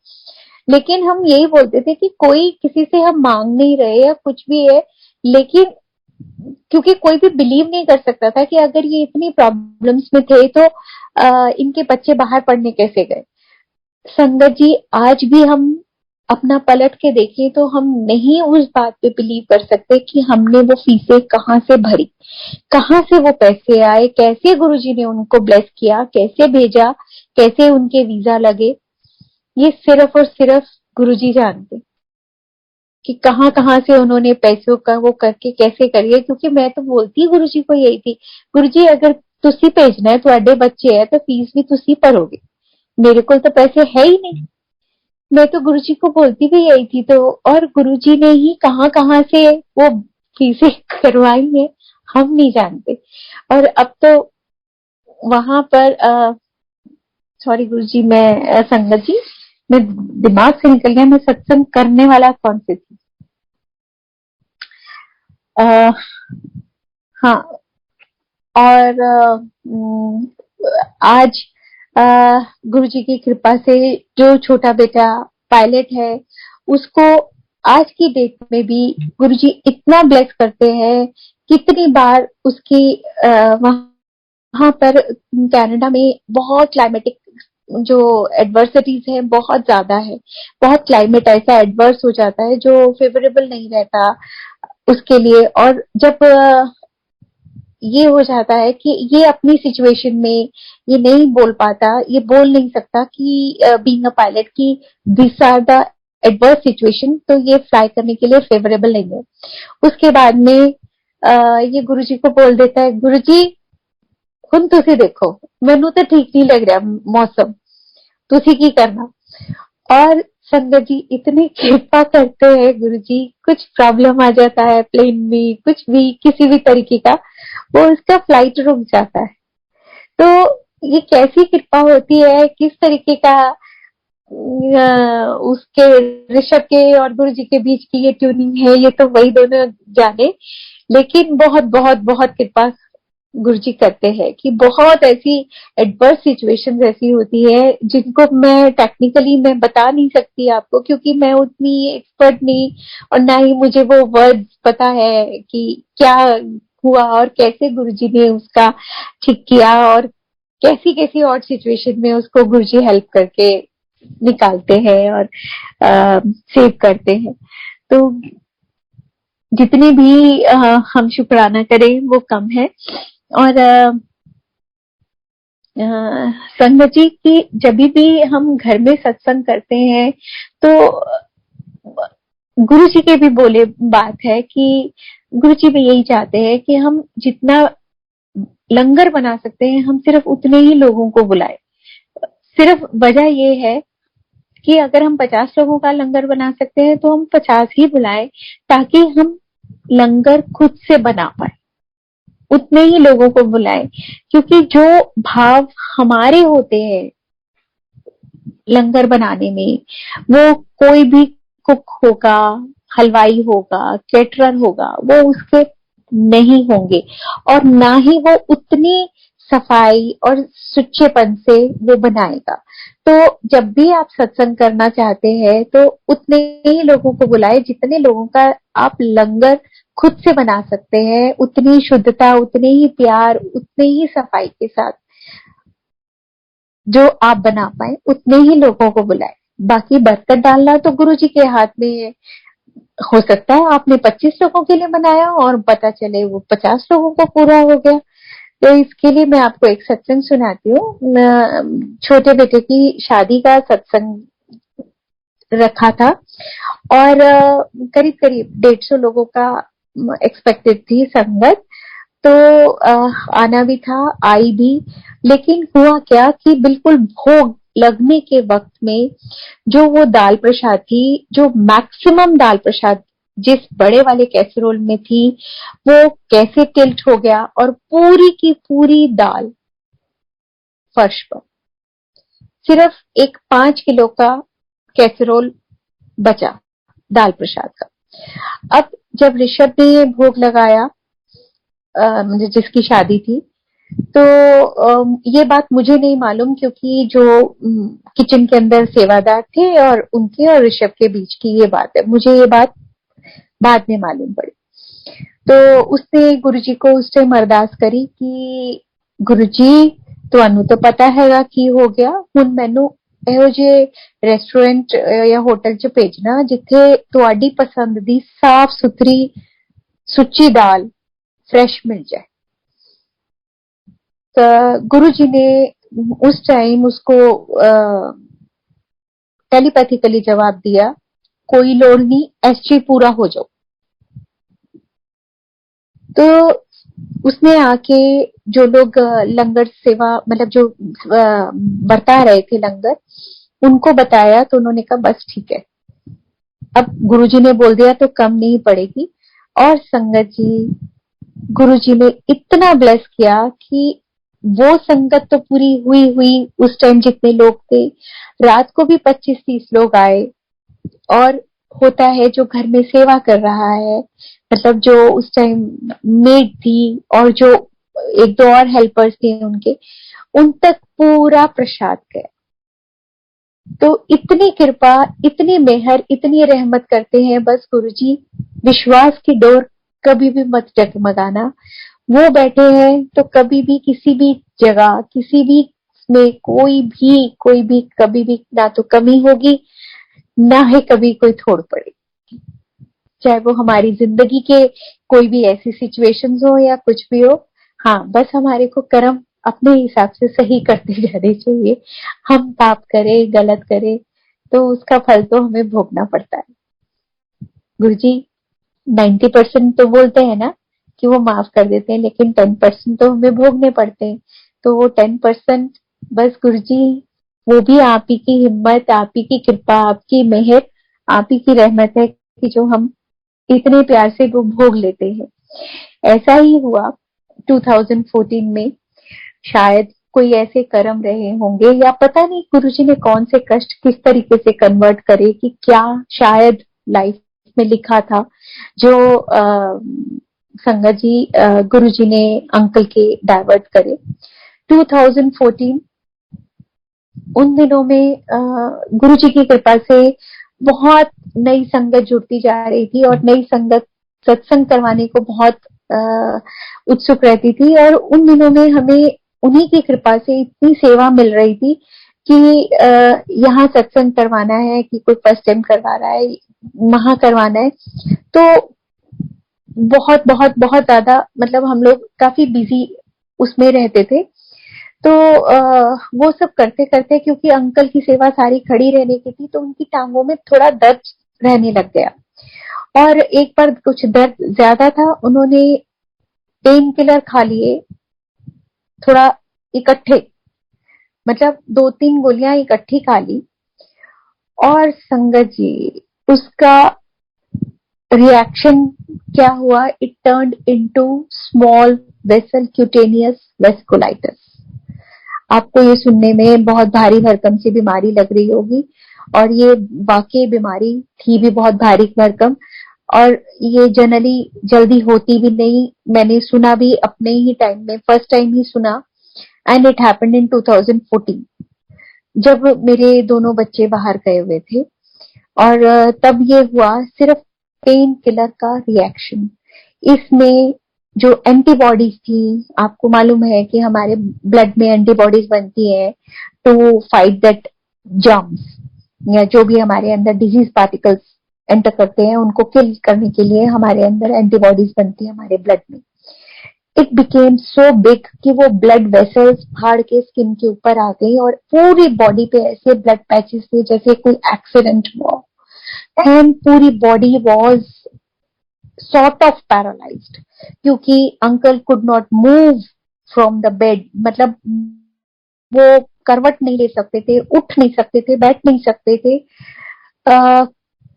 लेकिन हम यही बोलते थे कि कोई किसी से हम मांग नहीं रहे या कुछ भी है। लेकिन क्योंकि कोई भी बिलीव नहीं कर सकता था कि अगर ये इतनी प्रॉब्लम्स में थे तो इनके बच्चे बाहर पढ़ने कैसे गए। संगत जी, आज भी हम अपना पलट के देखें तो हम नहीं उस बात पे बिलीव कर सकते कि हमने वो फीसें कहाँ से भरी, कहाँ से वो पैसे आए, कैसे गुरुजी ने उनको ब्लेस किया, कैसे भेजा, कैसे उनके वीजा लगे। ये सिर्फ और सिर्फ गुरुजी जानते कि कहाँ कहाँ से उन्होंने पैसों का वो करके कैसे करिए। क्योंकि मैं तो बोलती गुरुजी को यही थी, गुरुजी अगर तुसी भेजना है, तुहाडे बच्चे है, तो फीस भी तुसी भरोगे, मेरे को तो पैसे है ही नहीं। मैं तो गुरुजी को बोलती भी यही थी। तो और गुरुजी ने ही कहाँ कहाँ से वो फीसें करवाई है, हम नहीं जानते। और अब तो वहां पर सॉरी गुरुजी, मैं संगत जी, मैं दिमाग से निकल गया, मैं सत्संग करने वाला कौन से थी। आ, हाँ। और आज गुरुजी की कृपा से जो छोटा बेटा पायलट है, उसको आज की डेट में भी गुरुजी इतना ब्लेस करते हैं। कितनी बार उसकी वहां पर कनाडा में बहुत क्लाइमेटिक जो एडवर्सिटीज है बहुत ज्यादा है, बहुत क्लाइमेट ऐसा एडवर्स हो जाता है जो फेवरेबल नहीं रहता उसके लिए। और जब ये हो जाता है कि ये अपनी सिचुएशन में ये नहीं बोल पाता, ये बोल नहीं सकता कि बीइंग अ पायलट की this are the adverse situation, तो ये फ्लाई करने के लिए फेवरेबल नहीं है। उसके बाद में ये गुरुजी को बोल देता है, गुरुजी हुन तुसी देखो, मैनू तो ठीक नहीं लग रहा मौसम, तुसी की करना। और संगत जी इतनी कृपा करते हैं गुरुजी, कुछ प्रॉब्लम आ जाता है प्लेन में, कुछ भी किसी भी तरीके का, वो उसका फ्लाइट रुक जाता है। तो ये कैसी कृपा होती है, किस तरीके का उसके ऋषभ के और गुरु जी के बीच की ये ट्यूनिंग है, ये तो वही दोनों जाने। लेकिन बहुत बहुत बहुत कृपा गुरु जी करते हैं कि बहुत ऐसी एडवर्स सिचुएशंस ऐसी होती है जिनको मैं टेक्निकली मैं बता नहीं सकती आपको, क्योंकि मैं उतनी एक्सपर्ट नहीं, और ना ही मुझे वो वर्ड्स पता है कि क्या हुआ और कैसे गुरुजी ने उसका ठीक किया, और कैसी कैसी और सिचुएशन में उसको गुरुजी हेल्प करके निकालते हैं और सेव करते हैं। तो जितनी भी हम शुक्राना करें वो कम है। और संगत जी की जब भी हम घर में सत्संग करते हैं तो गुरु जी के भी बोले बात है कि गुरु जी भी यही चाहते हैं कि हम जितना लंगर बना सकते हैं हम सिर्फ उतने ही लोगों को बुलाए। सिर्फ वजह ये है कि अगर हम 50 लोगों का लंगर बना सकते हैं तो हम 50 ही बुलाएं, ताकि हम लंगर खुद से बना पाए, उतने ही लोगों को बुलाएं। क्योंकि जो भाव हमारे होते हैं लंगर बनाने में। वो कोई भी कुक होगा, हलवाई होगा, केटरर होगा, वो उसके नहीं होंगे, और ना ही वो उतनी सफाई और सुच्चेपन से वो बनाएगा। तो जब भी आप सत्संग करना चाहते हैं तो उतने ही लोगों को बुलाए जितने लोगों का आप लंगर खुद से बना सकते हैं, उतनी शुद्धता, उतने ही प्यार, उतने ही सफाई के साथ जो आप बना पाए, उतने ही लोगों को बुलाए। बाकी बरकत डालना तो गुरु जी के हाथ में है। हो सकता है आपने 25 लोगों के लिए बनाया और पता चले वो 50 लोगों को पूरा हो गया। तो इसके लिए मैं आपको एक सत्संग सुनाती हूँ। छोटे बेटे की शादी का सत्संग रखा था, और करीब करीब 150 लोगों का एक्सपेक्टेड थी संगत। तो आना भी था, आई भी। लेकिन हुआ क्या कि बिल्कुल भोग लगने के वक्त में जो वो दाल प्रसाद थी, जो मैक्सिमम दाल प्रसाद जिस बड़े वाले कैसरोल में थी, वो कैसे टिल्ट हो गया और पूरी की पूरी दाल फर्श पर। सिर्फ एक 5 किलो का कैसरोल बचा दाल प्रसाद का। अब जब ऋषभ ने ये भोग लगाया, मुझे जिसकी शादी थी, तो ये बात मुझे नहीं मालूम, क्योंकि जो किचन के अंदर सेवादार थे और उनके और ऋषभ के बीच की ये बात है, मुझे ये बात बाद में मालूम पड़ी। तो उसने गुरुजी को उस टाइम अरदास करी कि गुरुजी ਤੁਹਾਨੂੰ तो पता हैगा की हो गया, ਹੁਣ ਮੈਨੂੰ ਇਹੋ ਜਿਹੇ रेस्टोरेंट या होटल च भेजना जिथे ਤੁਹਾਡੀ पसंद दी साफ सुथरी सुच्ची दाल फ्रेश मिल जाए। तो गुरु जी ने उस टाइम उसको टेलीपैथिकली जवाब दिया, कोई लोड़ नहीं, एसजी पूरा हो जाओ। तो उसने आके जो लोग लंगर सेवा मतलब जो बरता रहे थे लंगर, उनको बताया, तो उन्होंने कहा बस ठीक है। अब गुरुजी ने बोल दिया तो कम नहीं पड़ेगी। और संगत जी, गुरुजी ने इतना ब्लेस किया कि वो संगत तो पूरी हुई हुई। उस टाइम जितने लोग थे, रात को भी 25-30 लोग आए। और होता है जो घर में सेवा कर रहा है, मतलब जो उस टाइम मेड थी और जो एक दो और हेल्पर्स थे उनके, उन तक पूरा प्रसाद गया। तो इतनी कृपा, इतनी मेहर, इतनी रहमत करते हैं बस गुरुजी। विश्वास की डोर कभी भी मत डगमगाना। वो बैठे हैं तो कभी भी किसी भी जगह, किसी भी में कोई भी कभी भी ना तो कमी होगी, ना ही कभी कोई थोड़ पड़ेगी। चाहे वो हमारी जिंदगी के कोई भी ऐसी सिचुएशंस हो या कुछ भी हो। हाँ, बस हमारे को कर्म अपने हिसाब से सही करते जाने चाहिए। हम पाप करें, गलत करें, तो उसका फल तो हमें भोगना पड़ता है। गुरुजी 90% तो बोलते हैं ना कि वो माफ कर देते हैं, लेकिन 10% तो हमें भोगने पड़ते हैं। तो वो 10% बस गुरुजी, वो भी आप ही की हिम्मत, आप ही की कृपा, आपकी मेहर, आप ही की रहमत है कि जो हम इतने प्यार से वो भोग लेते हैं। ऐसा ही हुआ 2014 में। शायद कोई ऐसे कर्म रहे होंगे, या पता नहीं गुरुजी ने कौन से कष्ट किस तरीके से कन्वर्ट करे, कि क्या शायद लाइफ में लिखा था जो संगत जी गुरुजी ने अंकल के डाइवर्ट करे। 2014 उन दिनों में गुरुजी की कृपा से बहुत नई संगत जुड़ती जा रही थी, और नई संगत सत्संग करवाने को बहुत उत्सुक रहती थी। और उन दिनों में हमें उन्हीं की कृपा से इतनी सेवा मिल रही थी कि यहाँ सत्संग करवाना है, कि कोई फर्स्ट टाइम करवा रहा है, वहां करवाना है। तो बहुत बहुत बहुत ज्यादा, मतलब हम लोग काफी बिजी उसमें रहते थे। तो वो सब करते करते, क्योंकि अंकल की सेवा सारी खड़ी रहने की थी, तो उनकी टांगों में थोड़ा दर्द रहने लग गया। और एक बार कुछ दर्द ज्यादा था, उन्होंने पेन किलर खा लिए थोड़ा इकट्ठे, मतलब 2-3 गोलियां इकट्ठी खा ली। और संगत जी, उसका रिएक्शन क्या हुआ, it turned into small vessel cutaneous vasculitis. आपको ये सुनने में बहुत भारी भरकम सी बीमारी लग रही होगी, और ये वाकई बीमारी थी भी बहुत भारी भरकम, और ये जनरली जल्दी होती भी नहीं। मैंने सुना भी अपने ही टाइम में, फर्स्ट टाइम ही सुना, एंड इट हैपेंड इन 2014, जब मेरे दोनों बच्चे बाहर गए हुए थे। और तब ये हुआ सिर्फ पेन किलर का रिएक्शन। इसमें जो एंटीबॉडीज थी, आपको मालूम है कि हमारे ब्लड में एंटीबॉडीज बनती है टू फाइट दैट जर्म्स, या जो भी हमारे अंदर डिजीज पार्टिकल्स एंटर करते हैं उनको किल करने के लिए हमारे अंदर एंटीबॉडीज बनती है हमारे ब्लड में। इट बिकेम सो बिग कि वो ब्लड वेसल्स फाड़ के स्किन के ऊपर आ गई, और पूरी बॉडी पे ऐसे ब्लड पैचेस थे जैसे कोई एक्सीडेंट हुआ, एंड पूरी body was sort of paralysed, क्योंकि uncle could not move from the bed. मतलब वो करवट नहीं ले सकते थे, उठ नहीं सकते थे, बैठ नहीं सकते थे।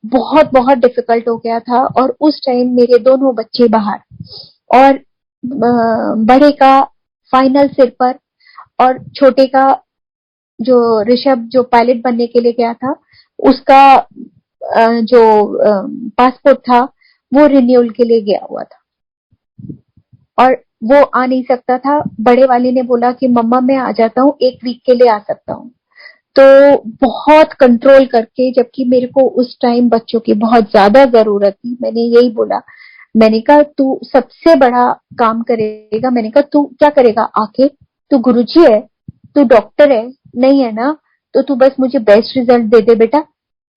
बहुत बहुत डिफिकल्ट हो गया था। और उस टाइम मेरे दोनों बच्चे बाहर, और बड़े का फाइनल सिर पर, और छोटे का जो ऋषभ जो पायलट बनने के लिए गया था, उसका जो पासपोर्ट था वो रिन्यूअल के लिए गया हुआ था, और वो आ नहीं सकता था। बड़े वाले ने बोला कि मम्मा मैं आ जाता हूँ, 1 वीक के लिए आ सकता हूँ। तो बहुत कंट्रोल करके, जबकि मेरे को उस टाइम बच्चों की बहुत ज्यादा जरूरत थी, मैंने यही बोला, मैंने कहा तू सबसे बड़ा काम करेगा। मैंने कहा तू क्या करेगा आके, तू गुरुजी है, तू डॉक्टर है नहीं है ना, तो तू बस मुझे बेस्ट रिजल्ट दे दे बेटा,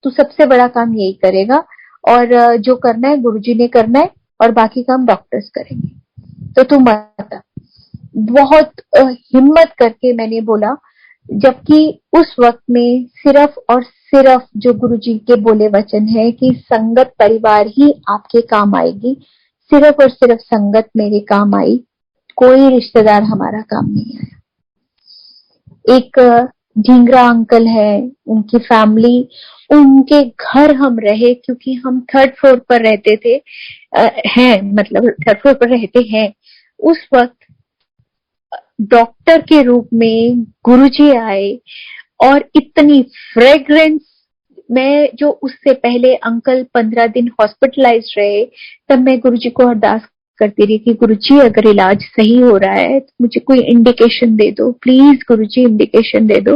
तू सबसे बड़ा काम यही करेगा, और जो करना है गुरुजी ने करना है, और बाकी काम डॉक्टर्स करेंगे, तो तू मत। बहुत हिम्मत करके मैंने बोला, जबकि उस वक्त में सिर्फ और सिर्फ जो गुरुजी के बोले वचन है कि संगत परिवार ही आपके काम आएगी, सिर्फ और सिर्फ संगत मेरे काम आई, कोई रिश्तेदार हमारा काम नहीं आया। एक ढींगरा अंकल है, उनकी फैमिली, उनके घर हम रहे, क्योंकि हम 3rd फ्लोर पर रहते थे, हैं मतलब 3rd फ्लोर पर रहते हैं। उस वक्त डॉक्टर के रूप में गुरुजी आए, और इतनी फ्रेग्रेंस, मैं जो उससे पहले अंकल 15 दिन हॉस्पिटलाइज रहे, तब मैं गुरुजी को अरदास करती रही कि गुरुजी अगर इलाज सही हो रहा है तो मुझे कोई इंडिकेशन दे दो, प्लीज गुरुजी इंडिकेशन दे दो।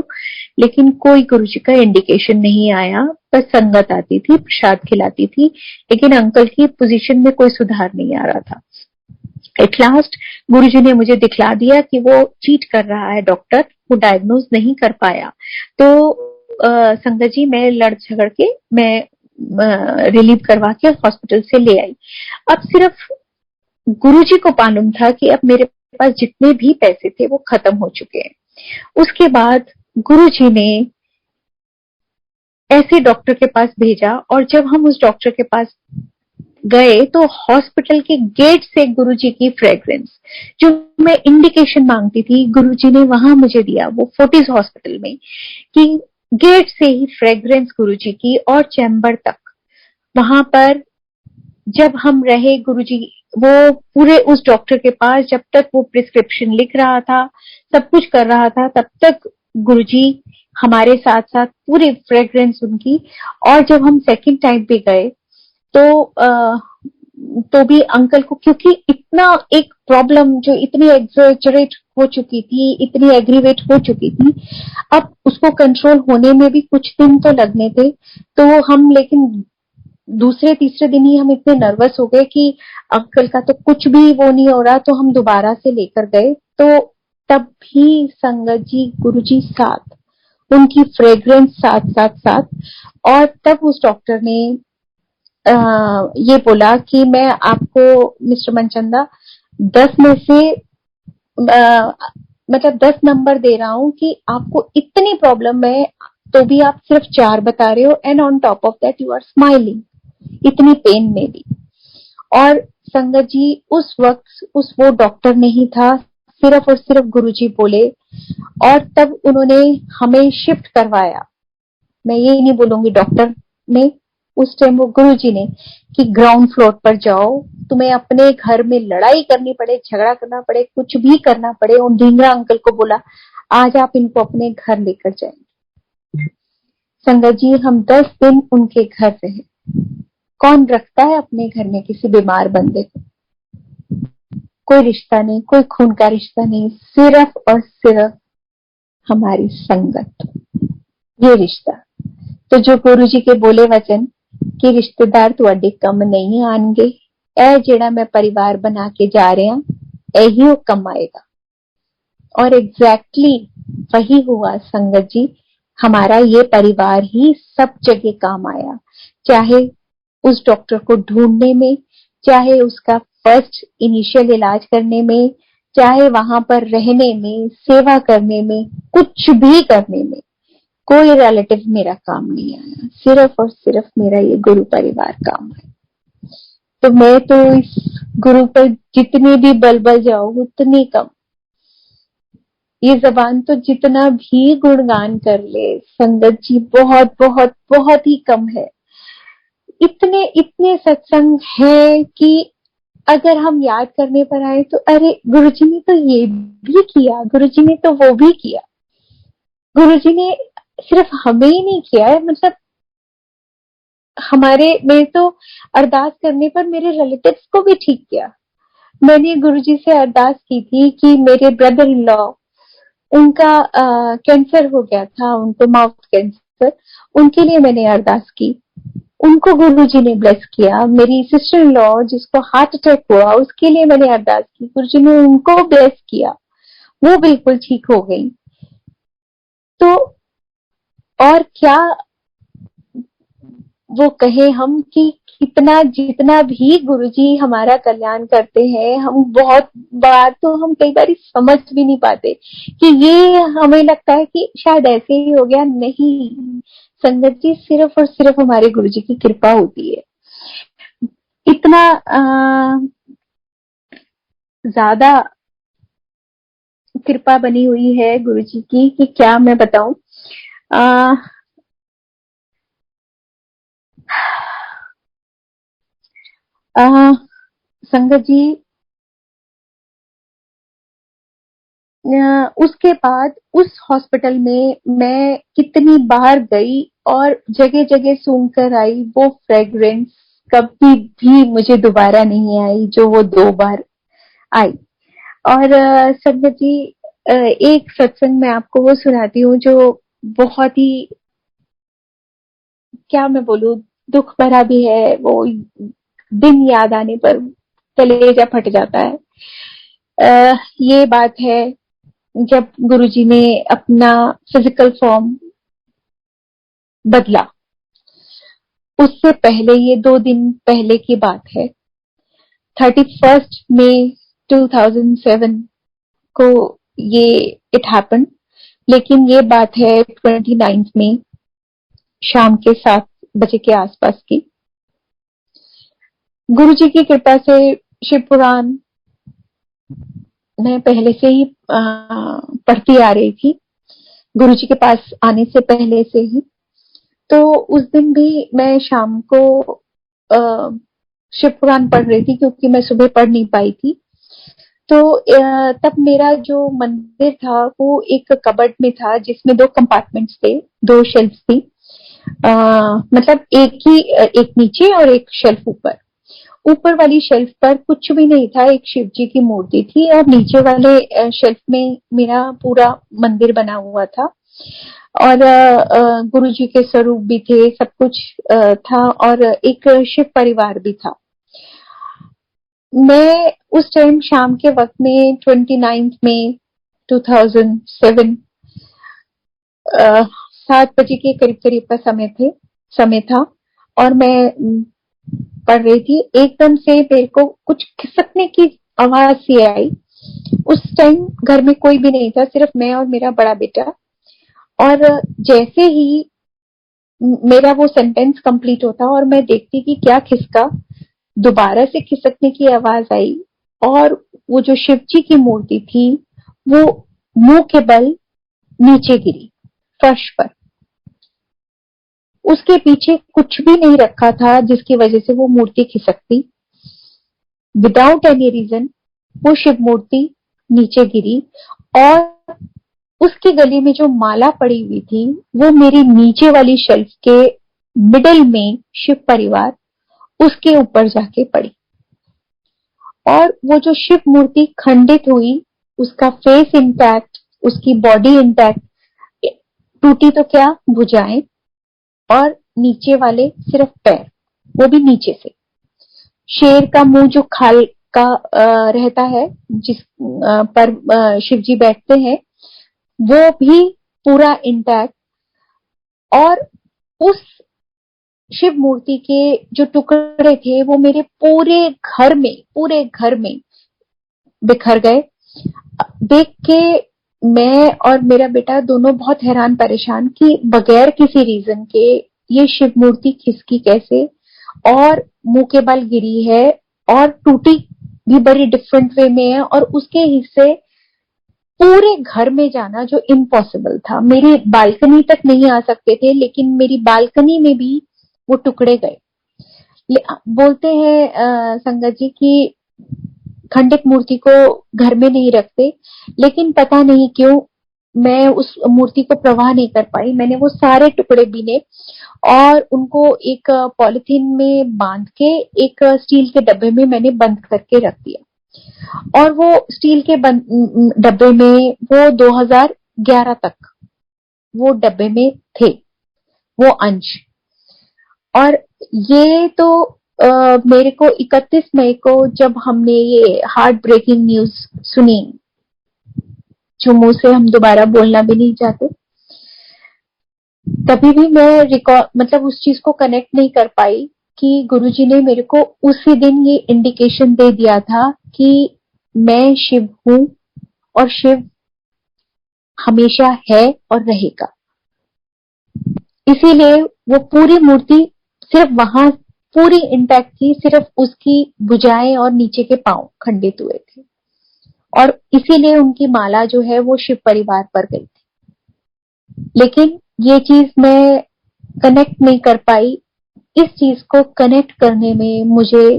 लेकिन कोई गुरुजी का इंडिकेशन नहीं आया, बस संगत आती थी, प्रसाद खिलाती थी, लेकिन अंकल की पोजीशन में कोई सुधार नहीं आ रहा था। एट लास्ट गुरुजी ने मुझे दिखला दिया कि वो चीट कर रहा है डॉक्टर, वो डायग्नोज नहीं कर पाया। तो संगत जी मैं लड़ झगड़ के मैं रिलीव करवा के हॉस्पिटल से ले आई। अब सिर्फ गुरुजी को मालूम था कि अब मेरे पास जितने भी पैसे थे वो खत्म हो चुके हैं। उसके बाद गुरुजी ने ऐसे डॉक्टर के पास भेजा, और जब हम उस डॉक्टर के पास गए तो हॉस्पिटल के गेट से गुरुजी की फ्रेग्रेंस, जो मैं इंडिकेशन मांगती थी, गुरुजी ने वहां मुझे दिया, वो फोर्टिस हॉस्पिटल में, कि गेट से ही फ्रेग्रेंस गुरुजी की, और चैम्बर तक। वहां पर जब हम रहे, गुरुजी वो पूरे उस डॉक्टर के पास, जब तक वो प्रिस्क्रिप्शन लिख रहा था, सब कुछ कर रहा था, तब तक गुरुजी हमारे साथ साथ पूरी फ्रेग्रेंस उनकी। और जब हम सेकंड टाइम पे गए तो भी अंकल को, क्योंकि इतना एक प्रॉब्लम जो इतनी एग्जैजरेट हो चुकी थी, इतनी एग्रीवेट हो चुकी थी, अब उसको कंट्रोल होने में भी कुछ दिन तो लगने थे। तो हम, लेकिन दूसरे तीसरे दिन ही हम इतने नर्वस हो गए कि अंकल का तो कुछ भी वो नहीं हो रहा, तो हम दोबारा से लेकर गए। तो तब भी संगत जी गुरुजी साथ, उनकी फ्रेग्रेंस साथ साथ साथ। और तब उस डॉक्टर ने ये बोला कि मैं आपको मिस्टर मनचंदा 10 में से मतलब 10 नंबर दे रहा हूं कि आपको इतनी प्रॉब्लम है, तो भी आप सिर्फ 4 बता रहे हो, and on top of that you are smiling, इतनी पेन में भी। और संगत जी उस वक्त उस वो डॉक्टर नहीं था, सिर्फ और सिर्फ गुरुजी बोले, और तब उन्होंने हमें शिफ्ट करवाया। मैं ये नहीं बोलूंगी डॉक्टर ने, उस टाइम वो गुरुजी ने, कि ग्राउंड फ्लोर पर जाओ, तुम्हें अपने घर में लड़ाई करनी पड़े, झगड़ा करना पड़े, कुछ भी करना पड़े। उन ढींगरा अंकल को बोला आज आप इनको अपने घर लेकर जाएंगे। संगत जी, हम 10 दिन उनके घर रहे। कौन रखता है अपने घर में किसी बीमार बंदे को? कोई रिश्ता नहीं, कोई खून का रिश्ता नहीं, सिर्फ और सिर्फ हमारी संगत, ये रिश्ता। तो जो गुरु जी के बोले वचन कि रिश्तेदार तुहाडे कम नहीं आएंगे, ए जेड़ा मैं परिवार बना के जा रहा यही वो कम आएगा। और एग्जैक्टली वही हुआ संगत जी। हमारा ये परिवार ही सब जगह काम आया, चाहे उस डॉक्टर को ढूंढने में, चाहे उसका फर्स्ट इनिशियल इलाज करने में, चाहे वहां पर रहने में, सेवा करने में, कुछ भी करने में। कोई रिलेटिव मेरा काम नहीं आया, सिर्फ और सिर्फ मेरा ये गुरु परिवार काम है। तो मैं तो इस गुरु पर जितनी भी बल जाऊं उतनी कम। ये जबान तो जितना भी गुणगान कर ले संगत जी, बहुत बहुत बहुत ही कम है। इतने इतने सत्संग है कि अगर हम याद करने पर आए तो अरे गुरुजी ने तो ये भी किया, गुरुजी ने तो वो भी किया। गुरुजी ने सिर्फ हमें ही नहीं किया है, मतलब हमारे में तो अरदास करने पर मेरे रिलेटिव्स को भी ठीक किया। मैंने गुरुजी से अरदास की थी कि मेरे ब्रदर इन लॉ, उनका कैंसर हो गया था, उनको माउथ कैंसर, उनके लिए मैंने अरदास की, उनको गुरुजी ने ब्लेस किया। मेरी सिस्टर इन लॉ जिसको हार्ट अटैक हुआ, उसके लिए मैंने अरदास की, गुरुजी ने उनको ब्लेस किया, वो बिल्कुल ठीक हो गई। तो और क्या वो कहे हम कि कितना जितना भी गुरुजी हमारा कल्याण करते हैं, हम बहुत बार तो हम कई बार समझ भी नहीं पाते कि ये, हमें लगता है कि शायद ऐसे ही हो गया। नहीं संगत जी, सिर्फ और सिर्फ हमारे गुरुजी की कृपा होती है। इतना ज्यादा कृपा बनी हुई है गुरुजी की कि क्या मैं बताऊं। संगत जी, उसके बाद उस हॉस्पिटल में मैं कितनी बार गई और जगह जगह सूंघ कर आई, वो फ्रेग्रेंस कभी भी मुझे दोबारा नहीं आई जो वो 2 बार आई। और संगत जी, एक सत्संग मैं आपको वो सुनाती हूँ जो बहुत ही, क्या मैं बोलूं, दुख भरा भी है। वो दिन याद आने पर कलेजा फट जाता है। ये बात है जब गुरुजी ने अपना फिजिकल फॉर्म बदला। उससे पहले, ये 2 दिन पहले की बात है, 31 मई 2007 को ये इट हैपन। लेकिन ये बात है 29 में शाम के 7 बजे के आसपास की। गुरुजी की कृपा से शिव पुराण मैं पहले से ही पढ़ती आ रही थी, गुरुजी के पास आने से पहले से ही। तो उस दिन भी मैं शाम को शिव पुराण पढ़ रही थी क्योंकि मैं सुबह पढ़ नहीं पाई थी। तो तब मेरा जो मंदिर था वो एक कबर्ड में था जिसमें 2 कंपार्टमेंट्स थे, 2 शेल्फ थी। मतलब एक नीचे और एक शेल्फ ऊपर। ऊपर वाली शेल्फ पर कुछ भी नहीं था, एक शिव जी की मूर्ति थी, और नीचे वाले शेल्फ में मेरा पूरा मंदिर बना हुआ था और गुरु जी के स्वरूप भी थे, सब कुछ था, और एक शिव परिवार भी था। मैं उस टाइम शाम के वक्त में 29 मई 2007 7 बजे के करीब करीब का समय था और मैं पढ़ रही थी। एकदम से मेरे को कुछ खिसकने की आवाज सी आई। उस टाइम घर में कोई भी नहीं था, सिर्फ मैं और मेरा बड़ा बेटा। और जैसे ही मेरा वो सेंटेंस कंप्लीट होता और मैं देखती कि क्या खिसका, दोबारा से खिसकने की आवाज आई और वो जो शिव जी की मूर्ति थी वो मुंह के बल नीचे गिरी फर्श पर। उसके पीछे कुछ भी नहीं रखा था जिसकी वजह से वो मूर्ति खिसकती। विदाउट एनी रीजन वो शिव मूर्ति नीचे गिरी और उसके गले में जो माला पड़ी हुई थी वो मेरी नीचे वाली शेल्फ के मिडल में शिव परिवार उसके ऊपर जाके पड़ी। और वो जो शिव मूर्ति खंडित हुई, उसका फेस इंटैक्ट, उसकी बॉडी इंटैक्ट, टूटी तो क्या भुजाएं, और नीचे वाले सिर्फ पैर, वो भी नीचे से। शेर का मुंह जो खाल का रहता है, जिस पर शिव जी बैठते हैं, वो भी पूरा इंटैक्ट। और उस शिव मूर्ति के जो टुकड़े थे वो मेरे पूरे घर में बिखर गए। देख के मैं और मेरा बेटा दोनों बहुत हैरान परेशान कि बगैर किसी रीजन के ये शिव मूर्ति खिसकी कैसे, और मुंह के बल गिरी है, और टूटी भी बड़ी डिफरेंट वे में है, और उसके हिस्से पूरे घर में जाना जो इम्पॉसिबल था। मेरी बालकनी तक नहीं आ सकते थे, लेकिन मेरी बालकनी में भी वो टुकड़े गए। बोलते हैं संगत जी कि खंडित मूर्ति को घर में नहीं रखते, लेकिन पता नहीं क्यों मैं उस मूर्ति को प्रवाह नहीं कर पाई। मैंने वो सारे टुकड़े बीने और उनको एक पॉलिथीन में बांध के एक स्टील के डब्बे में मैंने बंद करके रख दिया। और वो स्टील के डब्बे में वो 2011 तक वो डब्बे में थे वो अंश। और ये तो मेरे को 31 मई को जब हमने ये हार्ट ब्रेकिंग न्यूज सुनी, जो मुंह से हम दोबारा बोलना भी नहीं चाहते, तभी भी मैं मतलब उस चीज को कनेक्ट नहीं कर पाई कि गुरुजी ने मेरे को उसी दिन ये इंडिकेशन दे दिया था कि मैं शिव हूं और शिव हमेशा है और रहेगा। इसीलिए वो पूरी मूर्ति सिर्फ वहां पूरी इंटैक्ट थी, सिर्फ उसकी भुजाएं और नीचे के पांव खंडित हुए थे, और इसीलिए उनकी माला जो है वो शिव परिवार पर गई थी। लेकिन ये चीज मैं कनेक्ट नहीं कर पाई। इस चीज को कनेक्ट करने में मुझे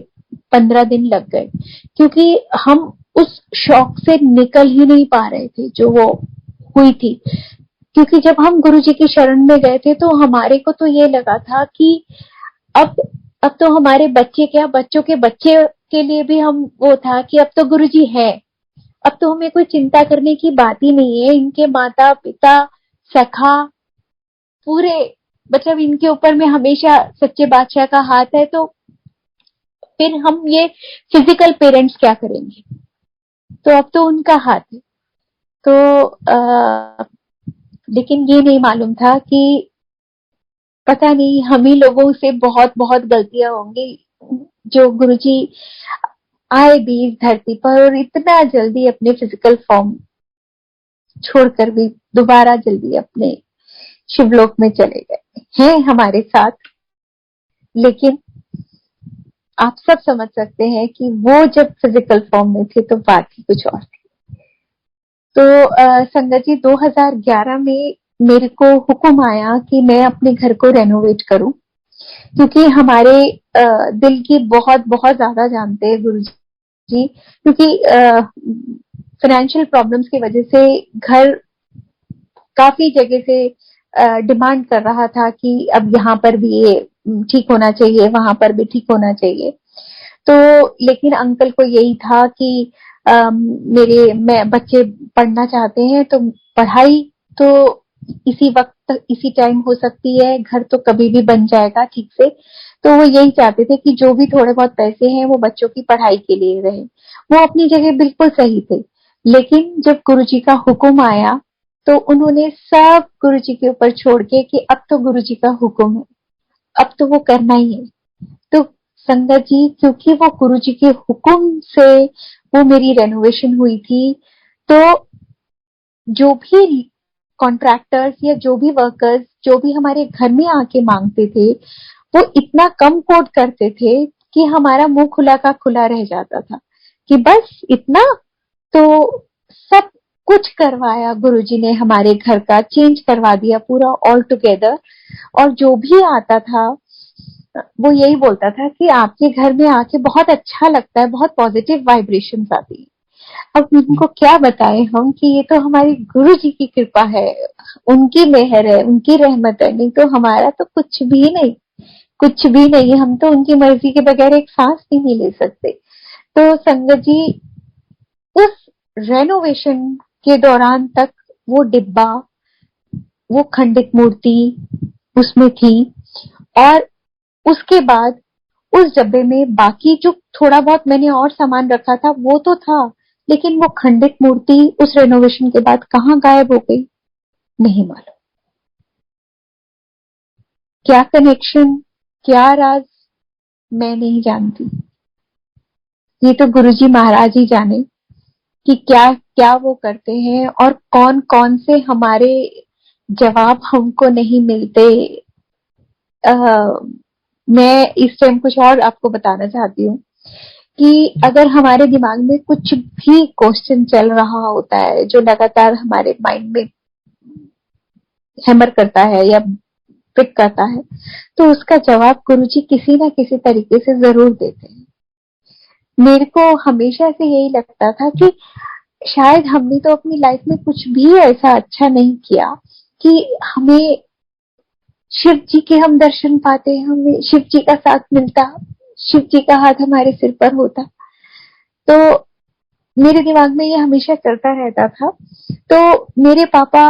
15 दिन लग गए, क्योंकि हम उस शॉक से निकल ही नहीं पा रहे थे जो वो हुई थी। क्योंकि जब हम गुरुजी की शरण में गए थे तो हमारे को तो ये लगा था कि अब तो हमारे बच्चे क्या, बच्चों के बच्चे के लिए भी हम वो था कि अब तो गुरुजी है, अब तो हमें कोई चिंता करने की बात ही नहीं है। इनके माता पिता सखा पूरे, मतलब इनके ऊपर में हमेशा सच्चे बादशाह का हाथ है, तो फिर हम ये फिजिकल पेरेंट्स क्या करेंगे, तो अब तो उनका हाथ है। तो लेकिन ये नहीं मालूम था कि पता नहीं हम ही लोगों से बहुत बहुत गलतियां होंगी, जो गुरुजी आए भी इस धरती पर और इतना जल्दी अपने फिजिकल फॉर्म छोड़कर भी दोबारा जल्दी अपने शिवलोक में चले गए हैं हमारे साथ। लेकिन आप सब समझ सकते हैं कि वो जब फिजिकल फॉर्म में थे तो बात ही कुछ और थी। तो संगत जी 2011 में मेरे को हुक्म आया कि मैं अपने घर को रेनोवेट करूं, क्योंकि हमारे दिल की बहुत बहुत ज्यादा जानते हैं गुरुजी, क्योंकि फाइनेंशियल प्रॉब्लम्स की वजह से घर काफी जगह से डिमांड कर रहा था कि अब यहाँ पर भी ये ठीक होना चाहिए, वहां पर भी ठीक होना चाहिए। तो लेकिन अंकल को यही था कि मैं बच्चे पढ़ना चाहते हैं, तो पढ़ाई तो इसी वक्त इसी टाइम हो सकती है, घर तो कभी भी बन जाएगा ठीक से। तो वो यही चाहते थे कि जो भी थोड़े बहुत पैसे हैं वो बच्चों की पढ़ाई के लिए रहे। वो अपनी जगह बिल्कुल सही थे, लेकिन जब गुरुजी का हुक्म आया तो उन्होंने सब गुरुजी के ऊपर छोड़ के कि अब तो गुरुजी का हुक्म है, अब तो वो करना ही है। तो संगत जी, क्योंकि वो गुरुजी के हुक्म से वो मेरी रेनोवेशन हुई थी, तो जो भी कॉन्ट्रैक्टर्स या जो भी वर्कर्स जो भी हमारे घर में आके मांगते थे, वो इतना कम कोट करते थे कि हमारा मुंह खुला का खुला रह जाता था कि बस इतना। तो सब कुछ करवाया गुरुजी ने, हमारे घर का चेंज करवा दिया पूरा ऑल टुगेदर। और जो भी आता था वो यही बोलता था कि आपके घर में आके बहुत अच्छा लगता है, बहुत पॉजिटिव वाइब्रेशंस आती है। अब उनको क्या बताएं हम कि ये तो हमारी गुरु जी की कृपा है, उनकी मेहर है, उनकी रहमत है, नहीं तो हमारा तो कुछ भी नहीं, कुछ भी नहीं। हम तो उनकी मर्जी के बगैर एक सांस भी नहीं ले सकते। तो संगत जी, उस रेनोवेशन के दौरान तक वो डिब्बा, वो खंडित मूर्ति उसमें थी, और उसके बाद उस डब्बे में बाकी जो थोड़ा बहुत मैंने और सामान रखा था वो तो था, लेकिन वो खंडित मूर्ति उस रेनोवेशन के बाद कहाँ गायब हो गई, नहीं मालूम। क्या कनेक्शन, क्या राज, मैं नहीं जानती। ये तो गुरुजी महाराज ही जाने कि क्या क्या वो करते हैं, और कौन कौन से हमारे जवाब हमको नहीं मिलते। मैं इस टाइम कुछ और आपको बताना चाहती हूँ कि अगर हमारे दिमाग में कुछ भी क्वेश्चन चल रहा होता है जो लगातार हमारे माइंड में हैमर करता है या पिक करता है, तो उसका जवाब गुरुजी किसी ना किसी तरीके से जरूर देते हैं। मेरे को हमेशा से यही लगता था कि शायद हमने तो अपनी लाइफ में कुछ भी ऐसा अच्छा नहीं किया कि हमें शिव जी के हम दर्शन पाते, हमें शिव जी का साथ मिलता, शिव जी का हाथ हमारे सिर पर होता। तो मेरे दिमाग में ये हमेशा चलता रहता था। तो मेरे पापा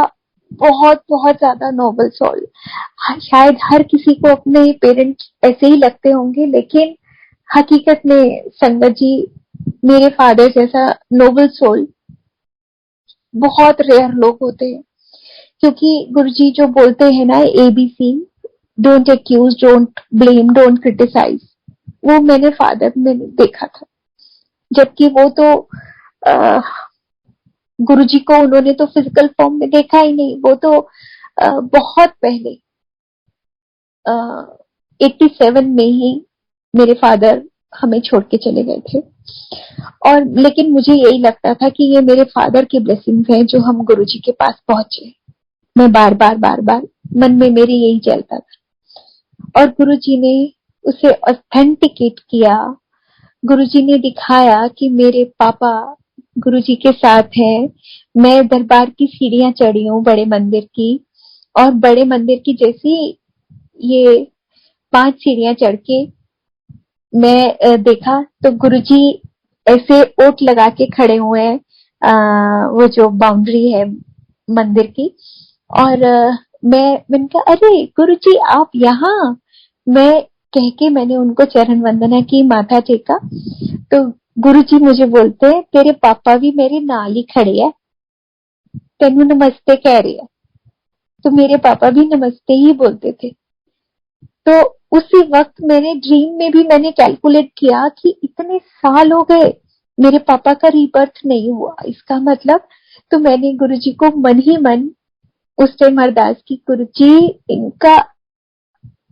बहुत बहुत ज्यादा नोबल सोल, शायद हर किसी को अपने पेरेंट्स ऐसे ही लगते होंगे, लेकिन हकीकत में संगत जी, मेरे फादर जैसा नोबल सोल बहुत रेयर लोग होते हैं। क्योंकि गुरुजी जो बोलते हैं ना, ABC, don't accuse, don't blame, don't criticise, वो मैंने फादर में देखा था। जबकि वो तो गुरुजी को उन्होंने तो फिजिकल फॉर्म में देखा ही नहीं, वो तो बहुत पहले 87 में ही मेरे फादर हमें छोड़ के चले गए थे। और लेकिन मुझे यही लगता था कि ये मेरे फादर की ब्लेसिंग्स हैं जो हम गुरुजी के पास पहुंचे। मैं बार बार मन में मेरे यही चलता था, और गुरुजी ने उसे ऑथेंटिकेट किया। गुरुजी ने दिखाया कि मेरे पापा गुरुजी के साथ हैं। मैं दरबार की सीढ़ियां चढ़ी हूँ बड़े मंदिर की, और बड़े मंदिर की जैसी ये 5 सीढ़ियां चढ़ के मैं देखा तो गुरुजी ऐसे ओट लगा के खड़े हुए हैं, वो जो बाउंड्री है मंदिर की। और मैंने कहा, अरे गुरुजी आप यहाँ, मैं कह के मैंने उनको चरण वंदना की, माथा टेका। तो गुरुजी मुझे बोलते हैं, तेरे पापा भी मेरे नाल ही खड़े है, तेनू नमस्ते कह रहे हैं। तो मेरे पापा भी नमस्ते ही बोलते थे। तो उसी वक्त मैंने ड्रीम में भी मैंने कैलकुलेट किया कि इतने साल हो गए मेरे पापा का रीबर्थ नहीं हुआ, इसका मतलब। तो मैंने गुरुजी को मन ही मन उस टाइम अरदास की, गुरुजी इनका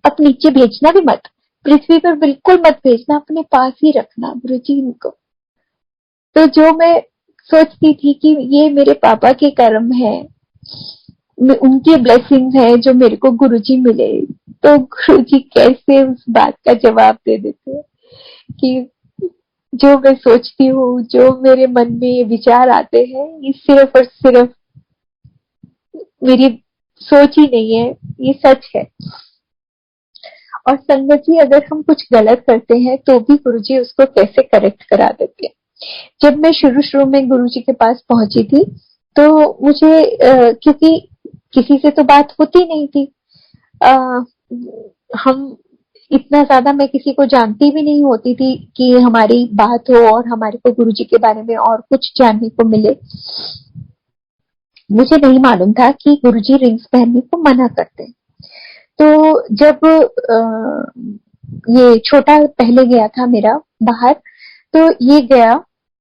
अब नीचे भेजना भी मत, पृथ्वी पर बिल्कुल मत भेजना, अपने पास ही रखना गुरुजी इनको। तो जो मैं सोचती थी कि ये मेरे पापा के कर्म है, उनके ब्लेसिंग्स है जो मेरे को गुरुजी मिले, तो गुरुजी कैसे उस बात का जवाब दे देते हैं कि जो मैं सोचती हूँ, जो मेरे मन में विचार आते हैं, ये सिर्फ और सिर्फ मेरी सोच ही नहीं है, ये सच है। और संगत जी, अगर हम कुछ गलत करते हैं तो भी गुरुजी उसको कैसे करेक्ट करा देते हैं। जब मैं शुरू शुरू में गुरुजी के पास पहुंची थी, तो मुझे क्योंकि किसी से तो बात होती नहीं थी, आ, हम इतना ज्यादा, मैं किसी को जानती भी नहीं होती थी कि हमारी बात हो और हमारे को गुरुजी के बारे में और कुछ जानने को मिले। मुझे नहीं मालूम था कि गुरुजी रिंग्स पहनने को मना करते हैं। तो जब ये छोटा पहले गया था मेरा बाहर, तो ये गया,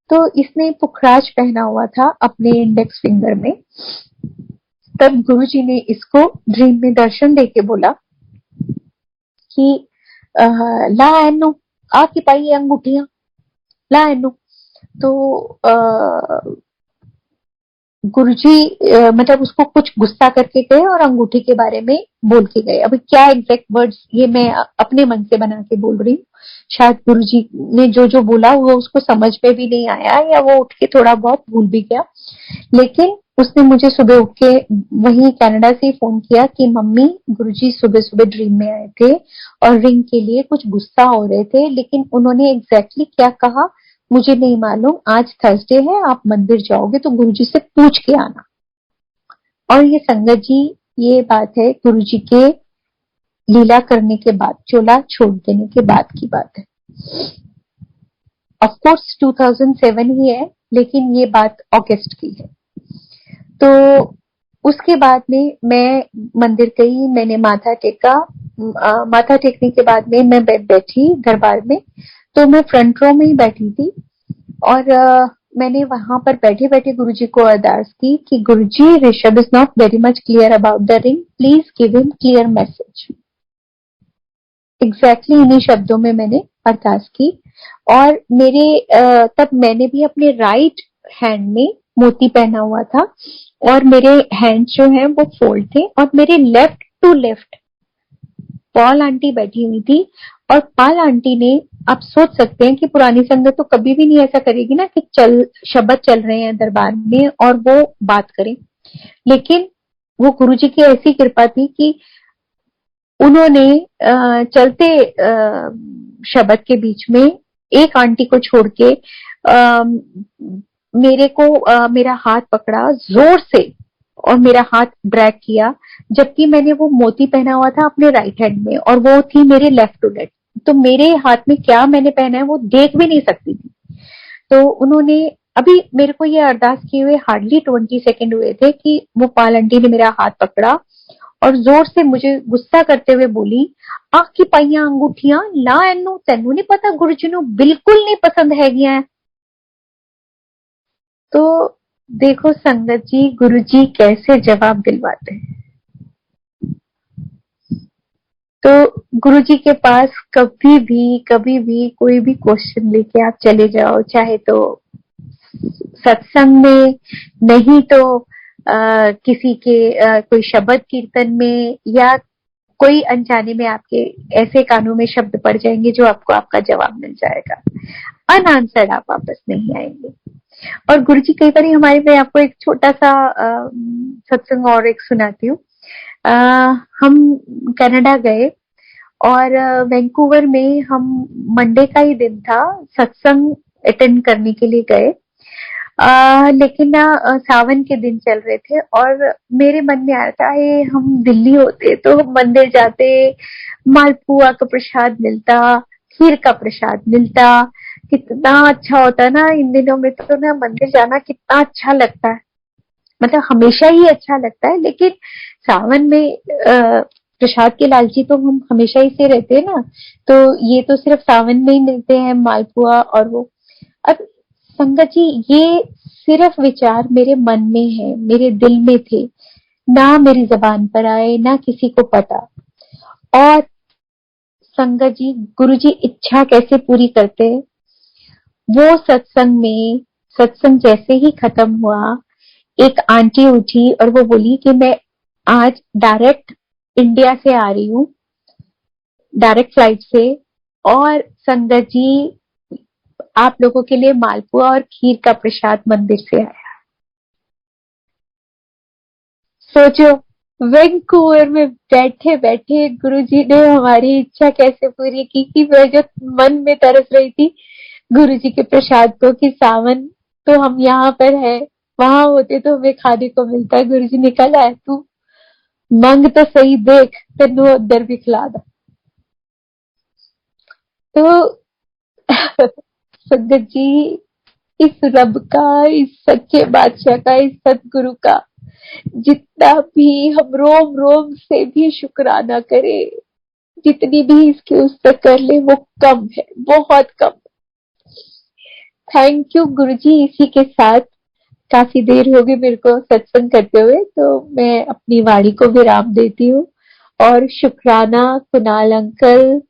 तो इसने पुखराज पहना हुआ था अपने इंडेक्स फिंगर में। तब गुरुजी ने इसको ड्रीम में दर्शन देके बोला कि ला एनु, आके पाई अंगूठियां, ला एनु। तो गुरुजी मतलब उसको कुछ गुस्सा करके गए और अंगूठी के बारे में बोल के गए। अभी क्या एग्जैक्ट वर्ड्स, ये मैं अपने मन से बना के बोल रही हूँ। शायद गुरुजी ने जो जो बोला वो उसको समझ में भी नहीं आया, या वो उठ के थोड़ा बहुत भूल भी गया। लेकिन उसने मुझे सुबह उठ के वहीं कनाडा से फोन किया कि मम्मी, गुरुजी सुबह सुबह ड्रीम में आए थे और रिंग के लिए कुछ गुस्सा हो रहे थे, लेकिन उन्होंने एग्जैक्टली क्या कहा मुझे नहीं मालूम। आज थर्सडे है, आप मंदिर जाओगे तो गुरुजी से पूछ के आना। और ये संगत जी, ये बात है गुरुजी के लीला करने के बाद, चोला छोड़ देने के बाद की बात है। ऑफ कोर्स 2007 ही है, लेकिन ये बात अगस्त की है। तो उसके बाद में मैं मंदिर गई, मैंने माथा टेका। माथा टेकने के बाद में मैं बैठी दरबार में, तो मैं फ्रंट रो में ही बैठी थी। और मैंने वहां पर बैठे बैठे गुरुजी को अरदास की कि Guruji, Rishabh is not very much clear about the ring, please give him clear message. Exactly इन्हीं शब्दों में मैंने अरदास की। और मेरे तब मैंने भी अपने राइट हैंड में मोती पहना हुआ था, और मेरे हैंड जो है वो फोल्ड थे, और मेरे left to left Paul aunty बैठी हुई थी। और पाल आंटी ने, आप सोच सकते हैं कि पुरानी संगत तो कभी भी नहीं ऐसा करेगी ना कि शब्द चल रहे हैं दरबार में और वो बात करें। लेकिन वो गुरुजी की ऐसी कृपा थी कि उन्होंने चलते शब्द के बीच में एक आंटी को छोड़ के मेरे को मेरा हाथ पकड़ा जोर से और मेरा हाथ ड्रैग किया, जबकि मैंने वो मोती पहना हुआ था अपने राइट हैंड में और वो थी मेरे लेफ्ट टू लेफ्ट। तो मेरे हाथ में क्या मैंने पहना है वो देख भी नहीं सकती थी। तो उन्होंने, अभी मेरे को ये अरदास किए हुए हार्डली 20 सेकेंड हुए थे कि वो पाल आंटी ने मेरा हाथ पकड़ा और जोर से मुझे गुस्सा करते हुए बोली, आह की पाइया अंगूठियां ला एनू, तेनू नहीं पता गुरुजी नू बिल्कुल नहीं पसंद है। तो देखो संगत जी, गुरुजी कैसे जवाब दिलवाते हैं। तो गुरुजी के पास कभी भी कोई भी क्वेश्चन लेके आप चले जाओ, चाहे तो सत्संग में, नहीं तो किसी के कोई शब्द कीर्तन में, या कोई अनजाने में आपके ऐसे कानों में शब्द पड़ जाएंगे जो आपको आपका जवाब मिल जाएगा। अनआंसर्ड आप वापस नहीं आएंगे। और गुरुजी कई बार हमारे, मैं आपको एक छोटा सा सत्संग और एक सुनाती हूँ। हम कनाडा गए और वैंकूवर में हम, मंडे का ही दिन था, सत्संग अटेंड करने के लिए गए। लेकिन ना सावन के दिन चल रहे थे और मेरे मन में आया था, ये हम दिल्ली होते तो हम मंदिर जाते, मालपुआ का प्रसाद मिलता, खीर का प्रसाद मिलता, कितना अच्छा होता ना। इन दिनों में तो ना मंदिर जाना कितना अच्छा लगता है, मतलब हमेशा ही अच्छा लगता है, लेकिन सावन में प्रसाद के लालची तो हम हमेशा ही से रहते हैं ना। तो ये तो सिर्फ सावन में ही मिलते हैं मालपुआ और वो। अब संगत जी, ये सिर्फ विचार मेरे मन में है, मेरे दिल में थे, ना मेरी जबान पर आए, ना किसी को पता। और संगत जी, गुरु जी इच्छा कैसे पूरी करते हैं। वो सत्संग में, सत्संग जैसे ही खत्म हुआ, एक आंटी उठी और वो बोली कि मैं आज डायरेक्ट इंडिया से आ रही हूँ, डायरेक्ट फ्लाइट से, और संगत जी आप लोगों के लिए मालपुआ और खीर का प्रसाद मंदिर से आया। सोचो, वैंकूवर में बैठे बैठे गुरुजी ने हमारी इच्छा कैसे पूरी की कि मैं जो मन में तरस रही थी गुरुजी के प्रसाद को, कि सावन तो हम यहाँ पर है, वहां होते तो हमें खाने को मिलता है। गुरुजी ने कहा, तू मंग तो सही, देख तेनू उधर भी खिला दा। तो संगत जी, इस रब का, इस सच्चे बादशाह का, इस सतगुरु का जितना भी हम रोम रोम से भी शुक्राना करें, जितनी भी इसकी उस पर कर ले, वो कम है, बहुत कम। थैंक यू गुरुजी। इसी के साथ काफी देर हो गई मेरे को सत्संग करते हुए, तो मैं अपनी वाणी को विराम देती हूँ। और शुक्राना कुणाल अंकल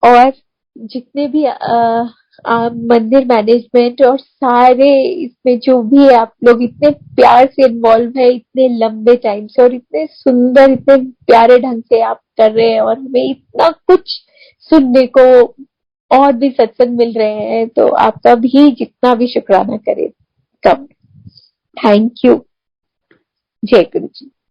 और जितने भी मंदिर मैनेजमेंट और सारे इसमें जो भी है, आप लोग इतने प्यार से इन्वॉल्व है इतने लंबे टाइम से, और इतने सुंदर इतने प्यारे ढंग से आप कर रहे हैं, और हमें इतना कुछ सुनने को और भी सत्संग मिल रहे हैं, तो आपका भी जितना भी शुक्राना करे कम। Thank you. जय गुरु जी।